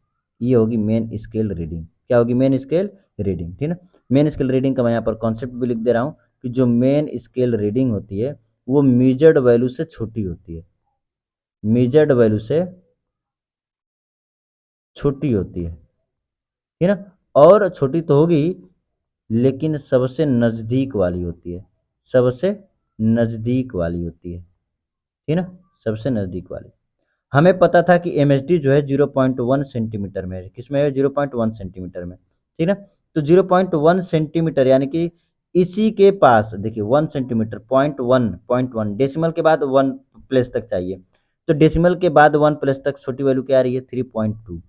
ये होगी मेन स्केल रीडिंग। क्या होगी, मेन स्केल रीडिंग, ठीक ना। मेन स्केल रीडिंग का मैं यहाँ पर कॉन्सेप्ट भी लिख दे रहा हूँ कि जो मेन स्केल रीडिंग होती है वो मेजर्ड वैल्यू से छोटी होती है, मेजर्ड वैल्यू से छोटी होती है, ठीक है ना। और छोटी तो होगी लेकिन सबसे नज़दीक वाली होती है, सबसे नज़दीक वाली होती है, ठीक है ना, सबसे नज़दीक वाली। हमें पता था कि एमएसडी जो है 0.1 सेंटीमीटर में है, किसमें है, 0.1 सेंटीमीटर में, ठीक है ना। तो 0.1 सेंटीमीटर यानी कि इसी के पास देखिए 1 सेंटीमीटर, पॉइंट वन डेसिमल के बाद 1 प्लेस तक चाहिए, तो डेसिमल के बाद 1 प्लेस तक छोटी वैल्यू क्या आ रही है, 3.2,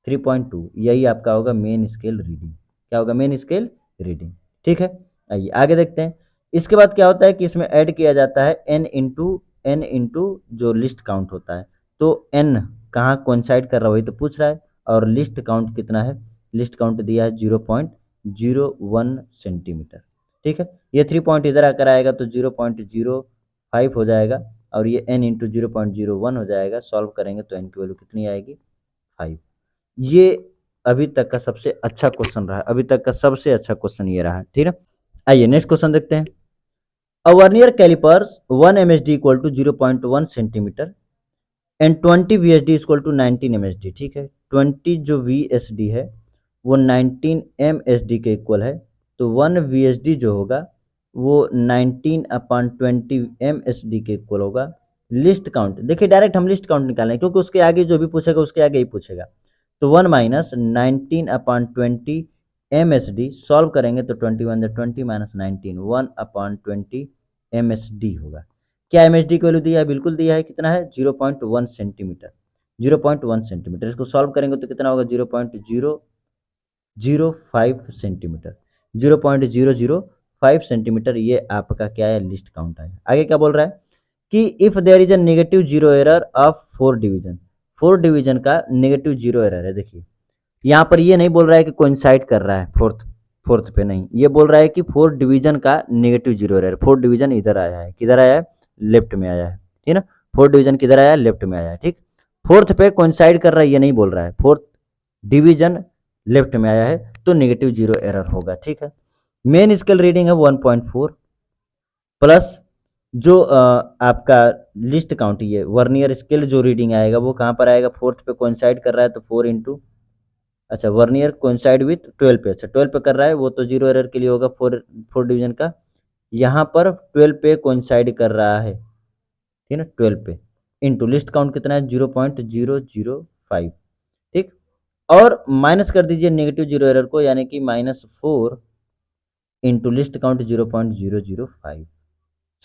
3.2, यही आपका होगा मेन स्केल रीडिंग। क्या होगा, मेन स्केल रीडिंग, ठीक है। आइए आगे देखते हैं। इसके बाद क्या होता है कि इसमें ऐड किया जाता है एन इंटू जो लिस्ट काउंट होता है। तो एन कहाँ कोइंसाइड कर रहा है वही तो पूछ रहा है, और लिस्ट काउंट कितना है, लिस्ट काउंट दिया है 0.01 सेंटीमीटर, ठीक है। ये 3 पॉइंट इधर आकर आएगा तो 0.05 हो जाएगा, और ये n इंटू 0.01 हो जाएगा। सॉल्व करेंगे तो n की वैल्यू कितनी आएगी, 5। ये अभी तक का सबसे अच्छा क्वेश्चन रहा, अभी तक का सबसे अच्छा क्वेश्चन ये रहा, ठीक है। आइए नेक्स्ट क्वेश्चन देखते हैं। A vernier callipers 1 MSD equal to 0.1 centimetre and 20 VSD equal to 19 MSD, ठीक है। 20 जो वीएसडी है वो 19 MSD के इक्वल है, तो 1 VSD जो होगा वो 19/20 MSD के इक्वल होगा। लिस्ट काउंट देखिए, डायरेक्ट हम लिस्ट काउंट निकालें क्योंकि उसके आगे जो भी पूछेगा उसके आगे ही पूछेगा। तो 1 माइनस 19/20 MSD सॉल्व करेंगे तो 21 × 20 माइनस 19 1/20 MSD होगा। क्या MSD की वैल्यू दिया है? बिल्कुल दिया है। कितना है? 0.1 सेंटीमीटर। 0.1 सेंटीमीटर। इसको सॉल्व करेंगे तो कितना होगा? 0.005 सेंटीमीटर। 0.005 सेंटीमीटर ये आपका क्या है? लिस्ट काउंट है। आगे क्या बोल रहा है कि if there is a negative zero error of 4 division, 4 division का नेगेटिव जीरो एरर है। देखिए यहाँ पर ये नहीं बोल रहा है कि कोइंसाइड कर रहा है फोर्थ फोर्थ पे, नहीं, ये बोल रहा है कि 4 डिवीजन का नेगेटिव जीरो एरर। 4 डिवीजन इधर आया है, किधर आया है? लेफ्ट में आया है, ठीक ना। 4 डिवीजन किधर आया है? लेफ्ट में आया है, ठीक। फोर्थ पे कोइंसाइड कर रहा है ये नहीं बोल रहा है, फोर्थ डिवीजन लेफ्ट में आया है तो नेगेटिव जीरो एरर होगा, ठीक है। मेन स्केल रीडिंग है 1.4 प्लस जो आपका लिस्ट काउंट, ये वर्नियर स्केल जो रीडिंग आएगा वो कहाँ पर आएगा? फोर्थ पे कोइंसाइड कर रहा है तो 4 इंटू, अच्छा वर्नियर कोइंसाइड विथ 12 पे, अच्छा 12 पे कर रहा है वो तो जीरो एरर के लिए होगा 4 डिवीजन का। यहाँ पर 12 पे कोइंसाइड कर रहा है, ठीक है ना, 12 पे इंटू लिस्ट काउंट कितना है? 0.005, ठीक। और माइनस कर दीजिए नेगेटिव जीरो एरर को, यानी कि -4 इंटू लिस्ट काउंट 0.005।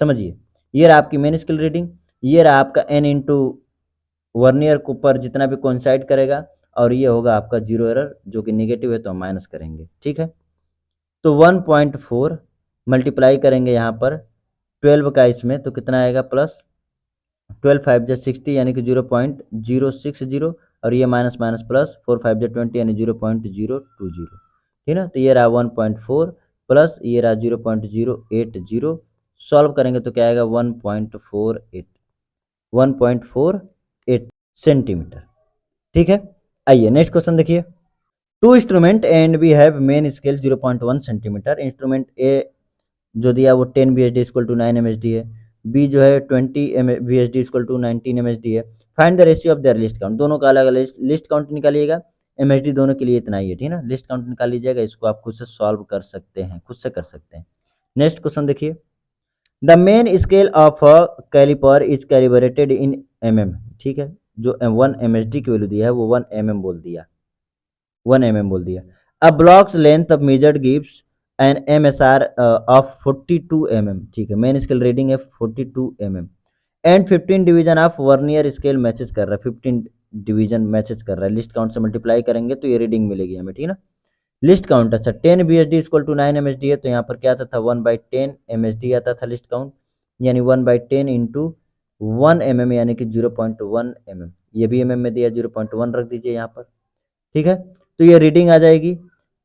समझिए, ये रहा आपकी मेन स्केल रीडिंग, ये रहा आपका n इंटू वर्नियर के ऊपर जितना भी कोइंसाइड करेगा, और ये होगा आपका जीरो एरर जो कि नेगेटिव है तो हम माइनस करेंगे, ठीक है। तो 1.4 मल्टीप्लाई करेंगे यहाँ पर 12 का इसमें तो कितना आएगा? प्लस 12 5 जा 60 यानी कि 0.060, और ये माइनस माइनस प्लस 4 5 जा 20 यानी 0.020, ठीक है ना। तो ये रहा 1.4 प्लस ये रहा 0.080, सॉल्व करेंगे तो क्या आएगा? 1.48 सेंटीमीटर, ठीक है। आइए नेक्स्ट क्वेश्चन देखिए। Two instrument and we have main scale 0.1 centimetre. Instrument A जो दिया वो 10 VSD इक्वल टू 9 MSD है, बी जो है 20 VSD इक्वल टू 19 MSD है। Find the ratio of their least count. दोनों का अलग अलग लिस्ट काउंट निकालिएगा, MSD दोनों के लिए इतना ही है, ठीक है ना। लिस्ट काउंट निकाल लीजिएगा, इसको आप खुद से सॉल्व कर सकते हैं, खुद से कर सकते हैं। नेक्स्ट क्वेश्चन देखिए। The main scale of a caliper is calibrated in mm, ठीक है। जो 1 MSD की वैल्यू दिया है वो 1 mm बोल दिया, 1 mm बोल दिया। A block's length of measured gives an MSR of 42 mm, ठीक है। मेन स्केल रीडिंग है 42 mm and 15 division of vernier scale matches कर रहा है, 15 डिवीजन मैचेस कर रहा है। लिस्ट काउंट से मल्टीप्लाई करेंगे तो ये रीडिंग मिलेगी हमें, ठीक है ना। लिस्ट काउंट, अच्छा 10 VSD इक्वल टू 9 MSD है तो यहाँ पर क्या आता था? 1/10 MSD आता था लिस्ट काउंट, यानी 1/10 इंटू 1 mm यानी कि 0.1 mm। ये भी mm में दिया, 0.1 रख दीजिए यहाँ पर, ठीक है। तो ये रीडिंग आ जाएगी।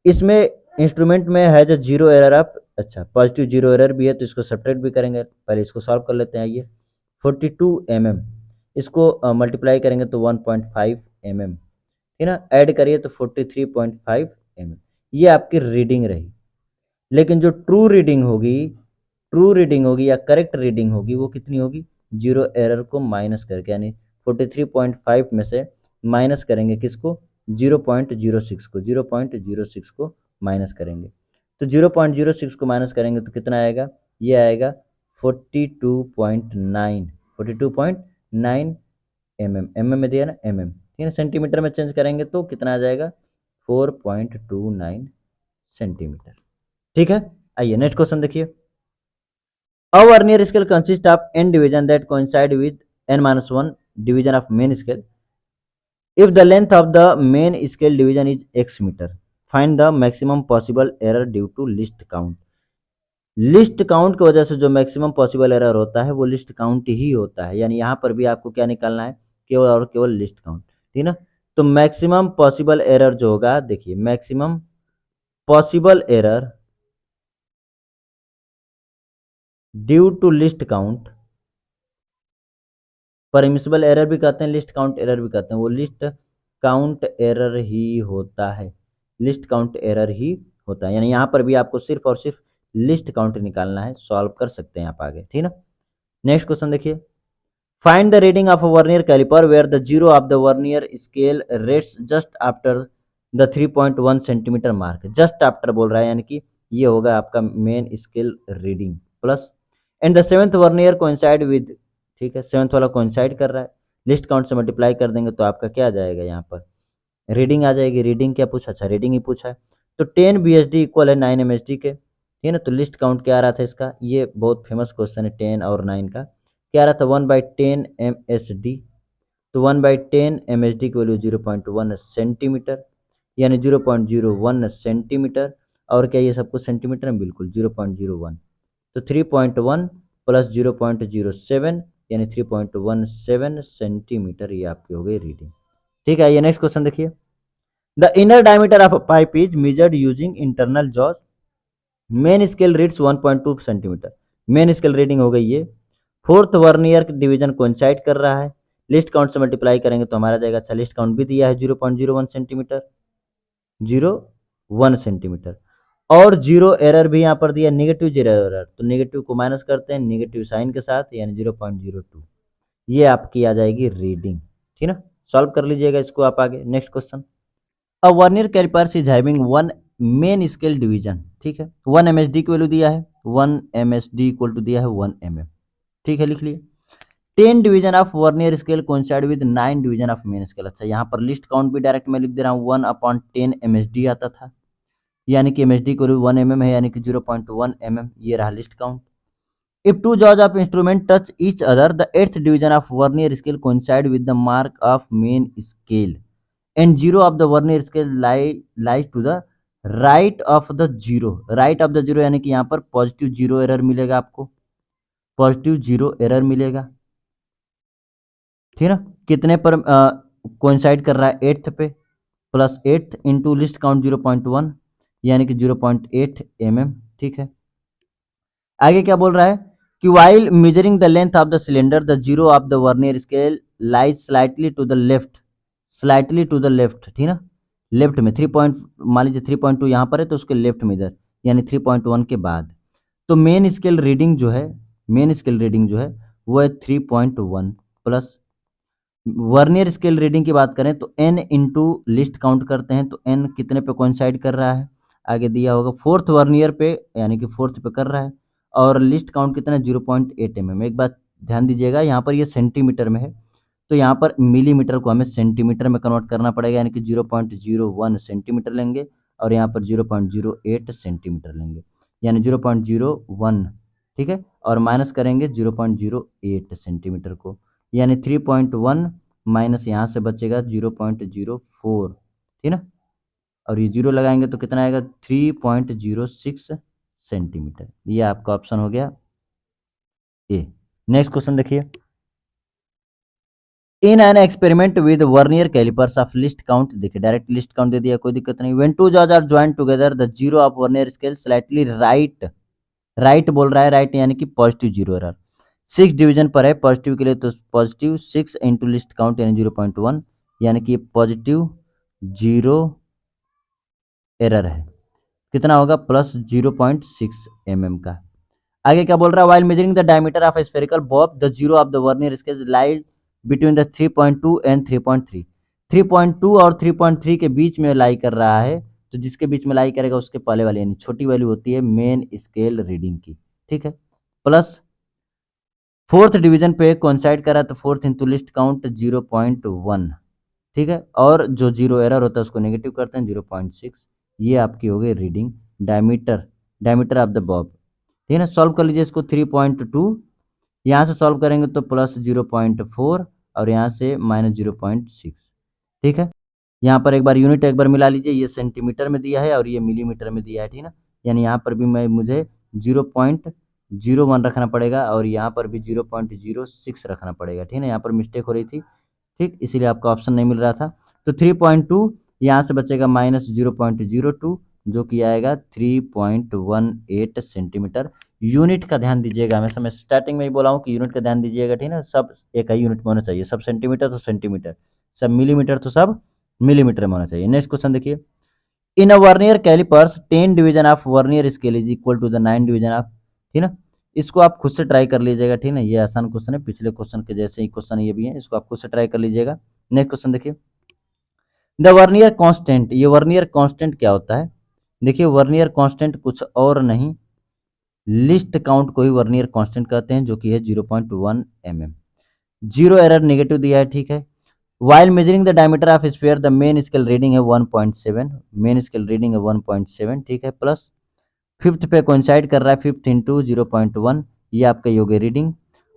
इसमें इंस्ट्रूमेंट में है जो जीरो एरर आप, अच्छा पॉजिटिव जीरो एरर भी है तो इसको सब्ट्रैक्ट भी करेंगे। पहले इसको सॉल्व कर लेते हैं। आइए 42 mm इसको मल्टीप्लाई करेंगे तो 1.5 mm, ठीक है ना। ऐड करिए तो 43.5 mm। ये आपकी रीडिंग रही। लेकिन जो ट्रू रीडिंग होगी या करेक्ट रीडिंग होगी वो कितनी होगी? जीरो एरर को माइनस करके, यानी 43.5 में से माइनस करेंगे किसको? 0.06 को, 0.06 को माइनस करेंगे। तो 0.06 को माइनस करेंगे तो कितना आएगा? ये आएगा 42.9, 42.9 mm में दिया ना, ठीक है। सेंटीमीटर में चेंज करेंगे तो कितना आ जाएगा? 4.29 सेंटीमीटर, ठीक है। आइए नेक्स्ट क्वेश्चन देखिए। A vernier scale consists of n division that coincide with n-1 division of main scale. If the length of the main scale division is x meter, find the maximum possible error due to list count. List count की वजह से जो maximum possible error होता है वो list count ही होता है, यानी यहाँ पर भी आपको क्या निकालना है? केवल और केवल लिस्ट काउंट, ठीक ना। तो मैक्सिमम पॉसिबल एरर जो होगा, देखिए maximum possible error due to least count, permissible error भी कहते हैं, लिस्ट काउंट एरर भी कहते हैं, वो लिस्ट काउंट एरर ही होता है, लिस्ट काउंट एरर ही होता है। यानी यहाँ पर भी आपको सिर्फ और सिर्फ लिस्ट काउंट निकालना है, सॉल्व कर सकते हैं आप आगे, ठीक ना। नेक्स्ट क्वेश्चन देखिए। Find the reading of a vernier caliper where the zero of the vernier scale rests just after the 3.1 centimetre mark just after बोल रहा है, यानी कि ये होगा आपका main scale reading plus. And the seventh vernier coincide with, ठीक है, सेवंथ वाला कोइंसाइड कर रहा है, लिस्ट काउंट से मल्टीप्लाई कर देंगे तो आपका क्या आ जाएगा, यहाँ पर रीडिंग आ जाएगी। रीडिंग क्या पूछा, अच्छा रीडिंग ही पूछा है। तो 10 BHD इक्वल है 9 MHD के, ठीक है ना। तो लिस्ट काउंट क्या आ रहा था इसका, ये बहुत फेमस क्वेश्चन है 10 और 9 का, क्या आ रहा था 1/10 MSD। तो 1/10 MSD की वैल्यू 0.1 सेंटीमीटर, यानी 0.01 सेंटीमीटर। और क्या ये सब कुछ सेंटीमीटर में, बिल्कुल 0.01। तो 3.1 प्लस 0.07 यानी 3.17 सेंटीमीटर, ये आपकी हो गई रीडिंग। ठीक है, ये नेक्स्ट क्वेश्चन देखिए। The inner diameter of a pipe is measured using internal jaws. Main scale reads 1.2 centimetre, main scale reading हो गई ये। फोर्थ वर्नियर डिवीजन कोइंसाइड कर रहा है, लिस्ट काउंट से मल्टीप्लाई करेंगे तो हमारा जाएगा, अच्छा लिस्ट काउंट भी दिया है 0.01 सेंटीमीटर, 0.1 सेंटीमीटर। और जीरो एरर भी यहाँ पर दिया, नेगेटिव जीरो एरर, तो नेगेटिव को माइनस करते हैं नेगेटिव साइन के साथ, यानी 0.02। ये आपकी आ जाएगी रीडिंग, ठीक ना। सॉल्व कर लीजिएगा इसको आप आगे। Next question, a vernier calipers is having one main scale division, ठीक है, 1 MSD की वैल्यू दिया है, 1 MSD इक्वल टू दिया है 1 mm, ठीक है, लिख लिए। 10 division of vernier scale coincide with 9 division of main scale. अच्छा यहाँ पर लिस्ट काउंट भी डायरेक्ट मैं लिख दे रहा हूँ, 1/10 MSD आता था, यानी कि MSD की वैल्यू 1 mm है, यानी कि 0.1 mm, ये रहा list count. If two jaws of instrument touch each other, the eighth division of vernier scale coincide with the mark of main scale, and zero of the vernier scale lies to the right of the zero. Right of the zero यानी कि यहाँ पर positive zero error मिलेगा आपको, positive zero error मिलेगा, ठीक है ना। कितने पर कोइंसाइड कर रहा है, eighth pay, plus eighth into least count 0.1 यानी कि 0.8 mm, ठीक है। आगे क्या बोल रहा है कि while measuring the length of the cylinder the zero of the vernier scale lies slightly to the left, slightly to the left, ठीक ना, लेफ्ट में 3 पॉइंट, मान लीजिए 3.2 यहाँ पर है तो उसके लेफ्ट में इधर, यानी 3.1 के बाद। तो मेन स्केल रीडिंग जो है, मेन स्केल रीडिंग जो है वो है 3.1 प्लस। वर्नियर स्केल रीडिंग की बात करें तो n इंटू लिस्ट काउंट करते हैं तो n कितने पे कोइंसाइड कर रहा है, आगे दिया होगा फोर्थ वर्नियर पे, यानी कि फोर्थ पे कर रहा है। और लिस्ट काउंट कितना है 0.8 mm। एक बात ध्यान दीजिएगा, यहाँ पर ये सेंटीमीटर में है, तो यहाँ पर मिलीमीटर को हमें सेंटीमीटर में कन्वर्ट करना पड़ेगा, यानी कि 0.01 सेंटीमीटर लेंगे, और यहाँ पर 0.08 सेंटीमीटर लेंगे, यानी 0.01, ठीक है, और माइनस करेंगे 0.08 सेंटीमीटर को, यानी 3.1 माइनस यहाँ से बचेगा 0.04, ठीक ना। और ये जीरो लगाएंगे तो कितना आएगा 3.06 सेंटीमीटर। ये आपका ऑप्शन हो गया ए। नेक्स्ट क्वेश्चन देखिए, in an experiment with vernier calipers of least count, देखिए डायरेक्ट लिस्ट काउंट दे दिया, कोई दिक्कत नहीं। When two jaws are join together the zero of vernier scale slightly right, right बोल रहा है, राइट यानी कि पॉजिटिव जीरो एरर, 6 डिवीजन पर है पॉजिटिव के लिए, तो पॉजिटिव 6 इंटू लिस्ट काउंट यानी 0.1, यानी कि पॉजिटिव जीरो एरर है, कितना होगा प्लस 0.6 mm का। आगे क्या बोल रहा है, while measuring the diameter of spherical Bob the zero of the vernier scale lies between the 3.2 and 3.3, 3.2 और 3.3 के बीच में लाई कर रहा है, तो जिसके बीच में लाई करेगा उसके पहले वाले यानी छोटी वैल्यू होती है मेन स्केल रीडिंग की, ठीक है। प्लस फोर्थ डिवीजन पे कोइंसाइड करा तो फोर्थ इंटू लिस्ट काउंट 0.1, ठीक है, और जो जीरो एरर होता है उसको नेगेटिव करते हैं 0.6। ये आपकी हो गई reading diameter, diameter of the Bob, ठीक है ना। सॉल्व कर लीजिए इसको, 3.2 यहाँ से सॉल्व करेंगे तो प्लस 0.4 और यहाँ से माइनस 0.6, ठीक है। यहाँ पर एक बार यूनिट एक बार मिला लीजिए, ये सेंटीमीटर में दिया है और ये मिलीमीटर में दिया है, ठीक है ना। यानी यहाँ पर भी मुझे 0.01 रखना पड़ेगा और यहाँ पर भी 0.06 रखना पड़ेगा, ठीक है ना। यहाँ पर मिस्टेक हो रही थी, ठीक, इसीलिए आपका ऑप्शन नहीं मिल रहा था। तो 3.2 यहाँ से बचेगा माइनस 0.02, जो कि आएगा 3.18 सेंटीमीटर। यूनिट का ध्यान दीजिएगा, हमेशा मैं स्टार्टिंग में ही बोला हूँ कि यूनिट का ध्यान दीजिएगा, ठीक है ना। सब एक ही यूनिट में होना चाहिए, सब सेंटीमीटर तो सेंटीमीटर, सब मिलीमीटर तो सब मिलीमीटर में होना चाहिए। नेक्स्ट क्वेश्चन देखिए, in a vernier calipers 10 division of vernier scale is equal to the 9 division of, ठीक ना। इसको आप खुद से ट्राई कर लीजिएगा, ठीक ना, ये आसान क्वेश्चन है, पिछले क्वेश्चन के जैसे ही क्वेश्चन ये भी है, इसको आप खुद से ट्राई कर लीजिएगा। नेक्स्ट क्वेश्चन देखिए, द वर्नियर कांस्टेंट, ये वर्नियर कांस्टेंट क्या होता है? देखिए वर्नियर कांस्टेंट कुछ और नहीं, लिस्ट काउंट को ही वर्नियर कांस्टेंट कहते हैं, जो कि है 0.1 mm। जीरो एरर नेगेटिव दिया है, ठीक है। While measuring the diameter of sphere the main scale reading है 1.7, मेन स्केल रीडिंग है 1.7, ठीक है। प्लस फिफ्थ पे कोइंसाइड कर रहा है, फिफ्थ इंटू 0.1, ये आपका ये हो गई रीडिंग।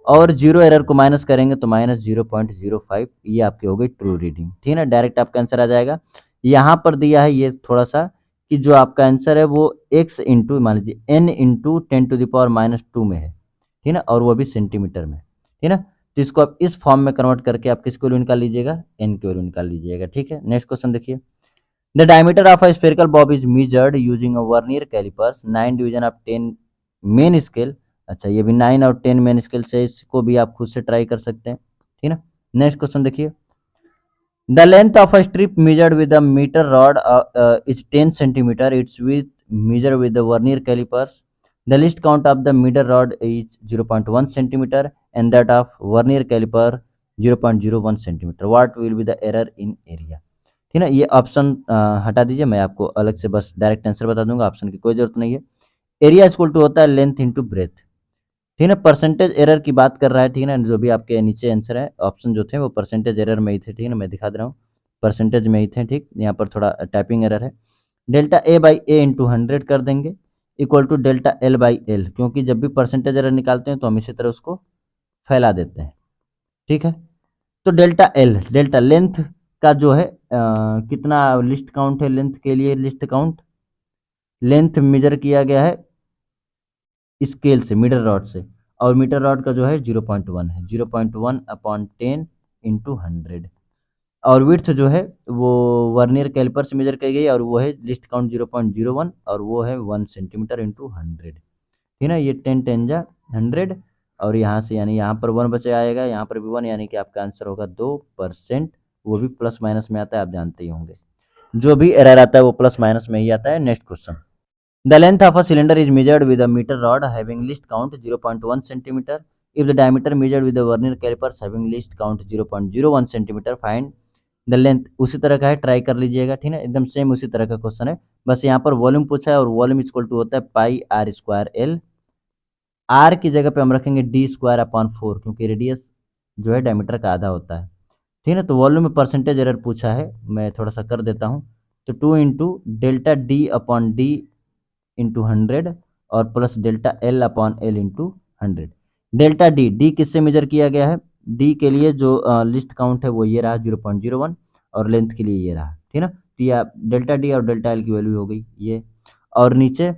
और जीरो एरर को माइनस करेंगे तो माइनस 0.05, ये आपकी हो गई ट्रू रीडिंग, ठीक है ना। डायरेक्ट आपका आंसर आ जाएगा। यहाँ पर दिया है ये थोड़ा सा कि जो आपका आंसर है वो x इंटू मान लीजिए n इंटू 10⁻⁻2 में है, ठीक है ना, और वो भी सेंटीमीटर में, ठीक है ना। तो इसको आप इस फॉर्म में कन्वर्ट करके आप किसको वैल्यू निकाल लीजिएगा, n की वैल्यू निकाल लीजिएगा, ठीक है। नेक्स्ट क्वेश्चन देखिए। The diameter of a spherical bob is measured using a vernier calipers 9 division of 10 main scale. अच्छा ये भी 9 और 10 मेन स्केल से, इसको भी आप खुद से ट्राई कर सकते हैं, ठीक है ना। नेक्स्ट क्वेश्चन देखिए। The length of a strip measured with a meter rod is 10 centimeter. Its width measured with the vernier calipers. The least count of the meter rod is 0.1 centimeter and that of vernier caliper 0.01 centimeter. What will be the error in area? ठीक है ना। ये option हटा दीजिए, मैं आपको अलग से बस डायरेक्ट आंसर बता दूंगा, ऑप्शन की कोई जरूरत नहीं है। एरिया इक्वल टू होता है लेंथ इंटू ब्रेथ, ठीक है ना। परसेंटेज एरर की बात कर रहा है, ठीक है ना। जो भी आपके नीचे आंसर है ऑप्शन जो थे वो परसेंटेज एरर में ही थे, ठीक है ना, मैं दिखा दे रहा हूँ, परसेंटेज में ही थे, ठीक। यहाँ पर थोड़ा टाइपिंग एरर है। Delta A by A into 100 कर देंगे equal to delta L by L, क्योंकि जब भी परसेंटेज एरर निकालते हैं तो हम इसी तरह उसको फैला देते हैं, ठीक है। तो डेल्टा एल, डेल्टा लेंथ का जो है कितना लिस्ट काउंट है, लेंथ के लिए लिस्ट काउंट, लेंथ मेजर किया गया है स्केल से, मीटर रॉड से, और मीटर रॉड का जो है 0.1 है, 0.1 अपॉन 10 इंटू 100। और विड्थ जो है वो वर्नियर कैलिपर से मेजर की गई और वो है लिस्ट काउंट 0.01 और वो है 1 सेंटीमीटर इंटू 100, ठीक है ना। ये 10 10 जा 100 और यहाँ से यानी यहाँ पर 1 बचे आएगा, यहाँ पर भी 1, यानी कि आपका आंसर होगा 2%। वो भी प्लस माइनस में आता है, आप जानते ही होंगे, जो भी एरर आता है वो प्लस माइनस में ही आता है। Next question. The length of a cylinder is measured with a meter rod having least count 0.1 centimeter. If the diameter measured with the vernier calipers having least count 0.01 centimeter, find the length. उसी तरह का है, try कर लीजिएगा, ठीक है, एकदम same उसी तरह का क्वेश्चन है। बस यहाँ पर वॉल्यूम पूछा है और वॉल्यूम इक्वल टू होता है पाई आर स्क्वायर एल। आर की जगह पे हम रखेंगे डी स्क्वायर अपॉन 4, क्योंकि रेडियस जो है डायमीटर का आधा होता है, ठीक है ना। तो वॉल्यूम में परसेंटेज एरर पूछा है, मैं थोड़ा सा कर देता हूँ। तो 2 into delta D upon D into 100 और plus delta L upon L into 100। Delta D, D किससे मेजर किया गया है? डी के लिए जो लिस्ट काउंट है वो ये रहा 0.01 और लेंथ के लिए ये रहा, ठीक है ना। तो ये डेल्टा डी और डेल्टा एल की वैल्यू हो गई ये। और नीचे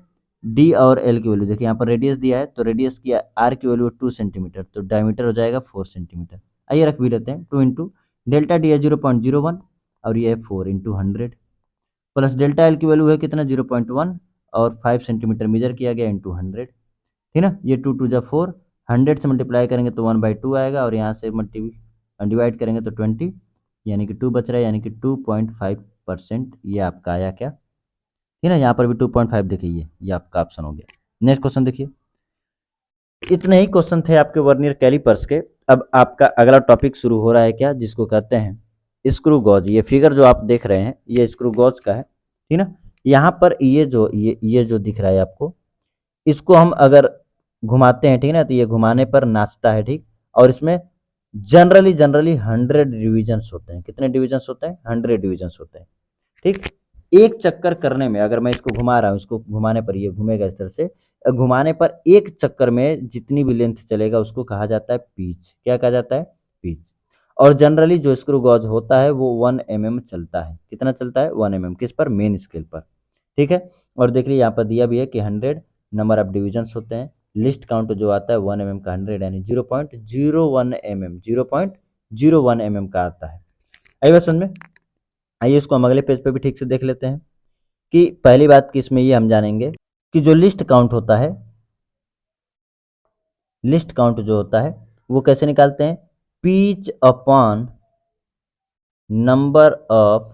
डी और एल की वैल्यू देखिए, यहाँ पर रेडियस दिया है तो रेडियस की आर की वैल्यू 2 सेंटीमीटर, तो डायमीटर हो जाएगा 4 सेंटीमीटर। आइए रख भी लेते हैं, 2 इंटू डेल्टा डी है 0.01 और ये है 4 इंटू 100 प्लस डेल्टा एल की वैल्यू है कितना 0.1 और 5 सेंटीमीटर मेजर किया गया इंटू 100, ठीक है ना। ये 2 2 जा 4, 100 से मल्टीप्लाई करेंगे तो 1/2 आएगा और यहाँ से डिवाइड करेंगे तो 20, यानी कि 2 बच रहा है, यानी कि 2.5%। ये आपका आया क्या, ठीक है ना। यहाँ पर भी 2.5 देखिए, ये आपका ऑप्शन हो गया। नेक्स्ट क्वेश्चन देखिए। इतने ही क्वेश्चन थे आपके वर्नियर कैलिपर्स के। अब आपका अगला टॉपिक शुरू हो रहा है क्या, जिसको कहते हैं स्क्रू गॉज। ये फिगर जो आप देख रहे हैं ये स्क्रू गॉज का है, ठीक है ना। यहाँ पर ये जो दिख रहा है आपको, इसको हम अगर घुमाते हैं, ठीक है ना, तो ये घुमाने पर नाचता है, ठीक। और इसमें जनरली जनरली 100 डिविजन्स होते हैं। कितने डिविजन्स होते हैं? 100 डिविजन्स होते हैं, ठीक। एक चक्कर करने में अगर मैं इसको घुमा रहा हूँ, इसको घुमाने पर ये घूमेगा इस तरह से, घुमाने पर एक चक्कर में जितनी भी लेंथ चलेगा उसको कहा जाता है पीच। क्या कहा जाता है? पीच। और जनरली जो स्क्रू गॉज होता है वो 1 mm चलता है। कितना चलता है? 1 mm। किस पर? मेन स्केल पर, ठीक है। और देख लीजिए यहाँ पर दिया भी है कि 100 नंबर ऑफ डिविजन्स होते हैं। लिस्ट काउंट जो आता है 1 mm का 100 यानी 0.01 mm, 0.01 mm का आता है। आई बात समझ में? आइए इसको हम अगले पेज पे भी ठीक से देख लेते हैं कि पहली बात कि इसमें ये हम जानेंगे कि जो लिस्ट काउंट होता है, लिस्ट काउंट जो होता है वो कैसे निकालते हैं? Pitch upon number of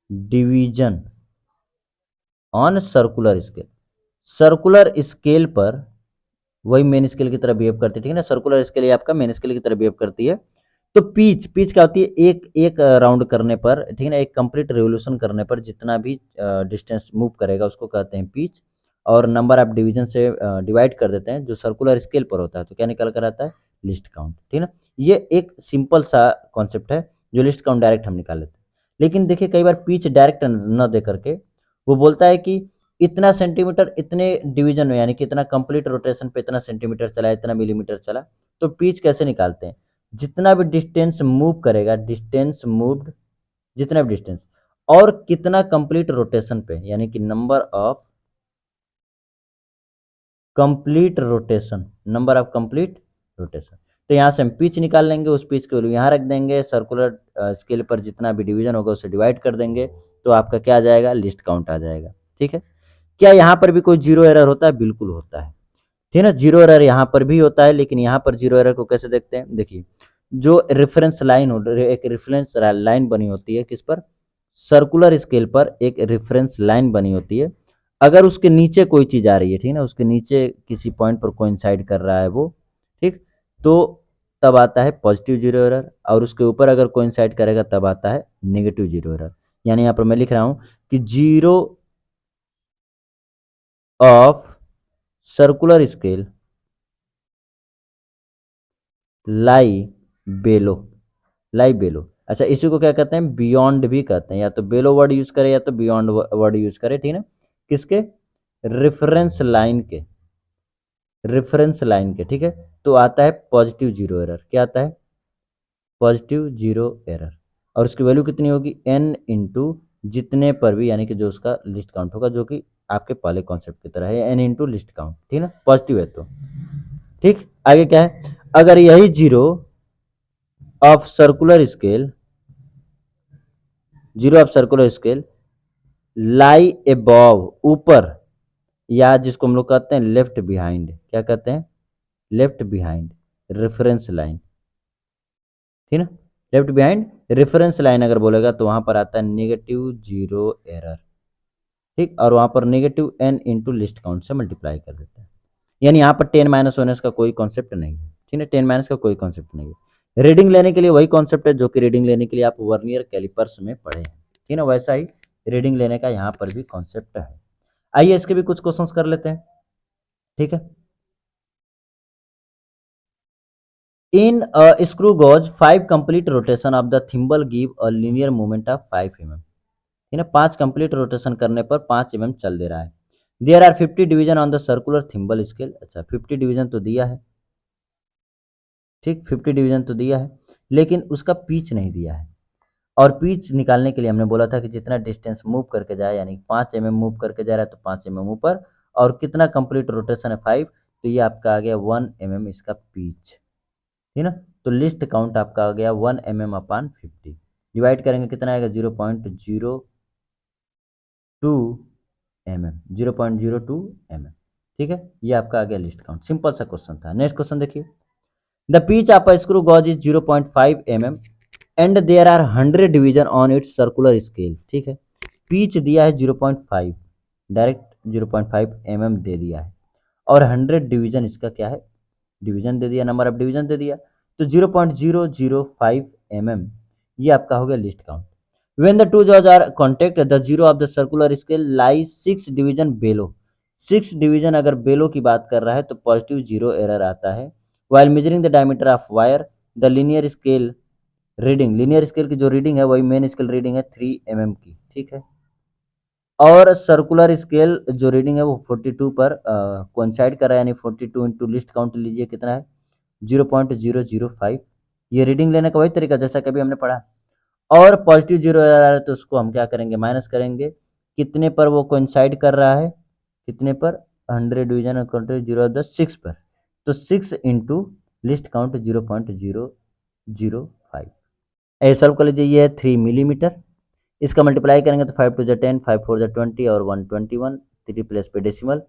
division on circular scale. Circular scale पर वही मेन स्केल की तरह बिहेव करती है, ठीक है ना। सर्कुलर स्केल ये आपका मेन स्केल की तरह बिहेव करती है। तो पीच पीच क्या होती है, एक एक राउंड करने पर, ठीक है ना, एक कंप्लीट रिवोल्यूशन करने पर जितना भी डिस्टेंस मूव करेगा उसको कहते हैं पीच। और नंबर ऑफ डिवीजन से डिवाइड कर देते हैं जो सर्कुलर स्केल पर होता है, तो क्या निकल कर आता है, लिस्ट काउंट, ठीक है ना। ये एक सिंपल सा कॉन्सेप्ट है, जो लिस्ट काउंट डायरेक्ट हम निकाल लेते हैं। लेकिन देखिए कई बार पीच डायरेक्ट न दे करके वो बोलता है कि इतना सेंटीमीटर इतने डिवीजन में, यानी कि इतना कंप्लीट रोटेशन पे इतना सेंटीमीटर चला, इतना मिलीमीटर चला। तो पीच कैसे निकालते हैं, जितना भी डिस्टेंस मूव करेगा, डिस्टेंस मूव्ड, जितना भी डिस्टेंस, और कितना कंप्लीट रोटेशन पे, यानी कि number of complete rotation, number of complete rotation. तो यहाँ से हम पिच निकाल लेंगे, उस पिच की वैल्यू यहाँ रख देंगे, सर्कुलर स्केल पर जितना भी डिवीजन होगा उसे डिवाइड कर देंगे, तो आपका क्या आ जाएगा, लिस्ट काउंट आ जाएगा। ठीक है। क्या यहाँ पर भी कोई जीरो एरर होता है, बिल्कुल होता है, ठीक है ना। जीरो एरर यहाँ पर भी होता है, लेकिन यहाँ पर जीरो एरर को कैसे देखते हैं, देखिए जो रेफरेंस लाइन हो, एक रेफरेंस लाइन बनी होती है किस पर, सर्कुलर स्केल पर एक रेफरेंस लाइन बनी होती है। अगर उसके नीचे कोई चीज आ रही है, ठीक है ना, उसके नीचे किसी पॉइंट पर कोइंसाइड कर रहा है वो, ठीक, तो तब आता है पॉजिटिव जीरो एरर, और उसके ऊपर अगर कोइंसाइड करेगा तब आता है नेगेटिव जीरो एरर। यानी यहाँ पर मैं लिख रहा हूं कि जीरो ऑफ सर्कुलर स्केल लाई बेलो, लाई बेलो। अच्छा, इसी को क्या कहते हैं, बियॉन्ड भी कहते हैं, या तो बेलो वर्ड यूज करें या तो बियॉन्ड वर्ड यूज करें, ठीक है ना। किसके, रेफरेंस लाइन के, रेफरेंस लाइन के, ठीक है। तो आता है पॉजिटिव जीरो एरर, क्या आता है, पॉजिटिव जीरो एरर। और उसकी वैल्यू कितनी होगी, एन इंटू जितने पर भी, यानी कि जो उसका लिस्ट काउंट होगा, जो कि आपके पहले कॉन्सेप्ट की तरह है, एन इंटू लिस्ट काउंट, ठीक है ना, पॉजिटिव है तो। ठीक, आगे क्या है, अगर यही zero of circular scale, zero of circular scale lie above, ऊपर, या जिसको हम लोग कहते हैं लेफ्ट बिहाइंड, क्या कहते हैं, लेफ्ट बिहाइंड रेफरेंस लाइन, ठीक है ना। लेफ्ट बिहाइंड रेफरेंस लाइन अगर बोलेगा तो वहां पर आता है नेगेटिव जीरो एरर, ठीक। और वहां पर negative N into least count से मल्टीप्लाई कर देते हैं। यानी यहाँ पर टेन माइनस होने का कोई कॉन्सेप्ट नहीं है, ठीक है, टेन माइनस का कोई कॉन्सेप्ट नहीं है। रीडिंग लेने के लिए वही कॉन्सेप्ट है जो कि रीडिंग लेने के लिए आप वर्नियर कैलिपर्स में पढ़े हैं, ठीक है ना, वैसा ही रीडिंग लेने का यहाँ पर भी कॉन्सेप्ट है। आइए इसके भी कुछ क्वेश्चंस कर लेते हैं, ठीक है। इन screw gauge 5 complete rotation of the thimble give a linear movement of 5 mm, है ना, 5 कंप्लीट रोटेशन करने पर 5 चल दे रहा है। There are 50 division on the circular thimble scale. अच्छा, 50 डिवीजन तो दिया है, ठीक, 50 डिवीजन तो दिया है, लेकिन उसका पीच नहीं दिया है। और पीच निकालने के लिए हमने बोला था कि जितना डिस्टेंस मूव करके जाए, यानी 5 मूव करके जा रहा है तो 5 ऊपर, और कितना कंप्लीट रोटेशन है 5, तो ये आपका आ गया 1 इसका पीच, है ना। तो लिस्ट काउंट आपका आ गया 1 mm/50, डिवाइड करेंगे कितना आएगा, 0.02 mm, ठीक है। ये आपका आ गया लिस्ट काउंट, सिंपल सा क्वेश्चन था। नेक्स्ट क्वेश्चन देखिए, the pitch of a screw gauge is 0.5 mm and there are 100 division on its circular scale, ठीक है। पिच दिया है 0.5, डायरेक्ट 0.5 दे दिया है, और 100 डिवीजन इसका क्या है, डिवीजन दे दिया, नंबर ऑफ डिवीजन दे दिया। तो 0.005 ये आपका हो गया least count. When the two jaws are contact, the zero of the circular scale lies 6 division bellow, 6 division अगर बेलो की बात कर रहा है तो पॉजिटिव जीरो एरर आता है। While measuring the diameter of wire, the linear scale reading, linear scale की जो रीडिंग है वही मेन स्केल रीडिंग है 3 की, ठीक है। और सर्कुलर स्केल जो रीडिंग है वो 42 पर कोइंसाइड कर रहा है, यानी 42 इंटू लिस्ट काउंट लीजिए कितना है, 0.005। ये रीडिंग लेने का वही तरीका जैसा कभी हमने पढ़ा। और पॉजिटिव जीरो आ रहा है तो उसको हम क्या करेंगे, माइनस करेंगे, कितने पर वो कोइंसाइड कर रहा है, कितने पर, 100 डिवीजन जीरो 6 पर, तो 6 इंटू लिस्ट काउंट 0.005। ऐसे सॉल्व कर लीजिए, ये है 3 मिलीमीटर, इसका मल्टीप्लाई करेंगे तो 5 2 10, 5 4 20 और 121, 3 प्लेस पे डेसिमल,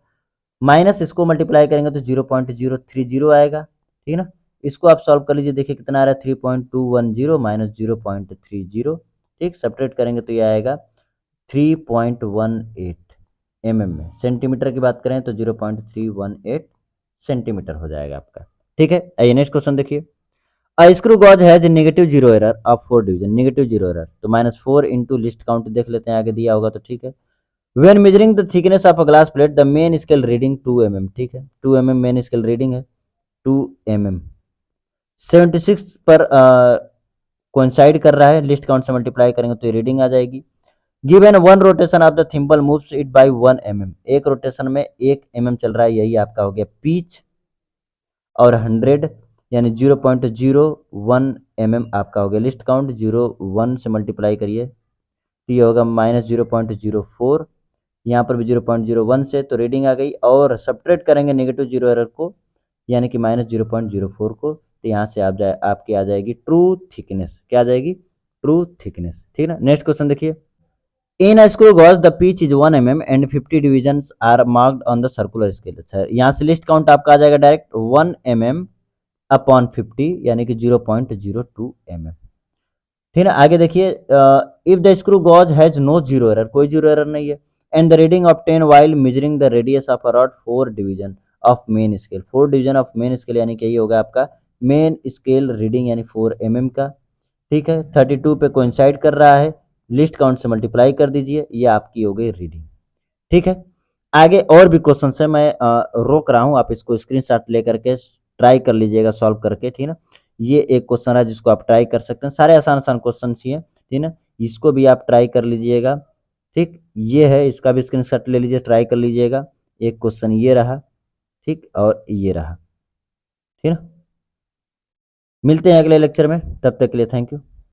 माइनस इसको मल्टीप्लाई करेंगे तो 0.030 आएगा, ठीक है ना। इसको आप सॉल्व कर लीजिए, देखिए कितना आ रहा है, 3.210 माइनस 0.30, ठीक, सब्ट्रैक्ट करेंगे तो ये आएगा 3.18 में। सेंटीमीटर की बात करें तो 0.318 सेंटीमीटर हो जाएगा आपका, ठीक है। आइए नेक्स्ट क्वेश्चन देखिए, screw gauge has negative zero error of 4 division, negative zero error, तो -4 इंटू लिस्ट काउंट देख लेते हैं, आगे दिया होगा तो ठीक है। When measuring the thickness of a glass plate the main scale reading 2 mm, ठीक है, 2 mm मेन स्केल रीडिंग है, 2 mm 76 पर कोइंसाइड कर रहा है, लिस्ट काउंट से मल्टीप्लाई करेंगे तो ये रीडिंग आ जाएगी। Given one rotation of the thimble moves it by 1 mm, एक रोटेशन में 1 mm चल रहा है, यही आपका हो गया पीच, और 100 यानी 0.01 mm आपका हो गया लिस्ट काउंट, 01 से मल्टीप्लाई करिए तो ये होगा -0.04, यहाँ पर भी 0.01 से, तो रीडिंग आ गई, और सब्ट्रैक्ट करेंगे नेगेटिव जीरो एरर को यानी कि -0.04 को, तो यहाँ से आप आपकी आ जाएगी ट्रू थिकनेस, क्या आ जाएगी, ट्रू थिकनेस, ठीक है ना। नेक्स्ट क्वेश्चन देखिए, इन a screw gauge the pitch is 1 mm and 50 divisions are marked on the circular scale। अच्छा, यहाँ से लिस्ट काउंट आपका आ जाएगा डायरेक्ट 1 mm अपॉन 50 यानी कि 0.02 mm, ठीक है। आगे देखिए, if the screw gauge has no zero error, कोई जीरो एरर नहीं है, and the reading obtain while measuring the radius of a rod 4 division of main scale, 4 division of main scale यानी कि ये होगा आपका मेन स्केल रीडिंग यानी 4 mm का, ठीक है। 32 पे कोइंसाइड कर रहा है, लिस्ट काउंट से मल्टीप्लाई कर दीजिए, ये आपकी हो गई रीडिंग, ठीक है। आगे और भी क्वेश्चन है, मैं रोक रहा हूँ, आप इसको स्क्रीनशॉट लेकर के ट्राई कर लीजिएगा सॉल्व करके, ठीक है ना। ये एक क्वेश्चन है जिसको आप ट्राई कर सकते हैं, सारे आसान आसान क्वेश्चन ही हैं, ठीक है ना, इसको भी आप ट्राई कर लीजिएगा, ठीक। ये है, इसका भी स्क्रीनशॉट ले लीजिए, ट्राई कर लीजिएगा, एक क्वेश्चन ये रहा, ठीक, और ये रहा, ठीक है ना। मिलते हैं अगले लेक्चर में, तब तक के लिए थैंक यू।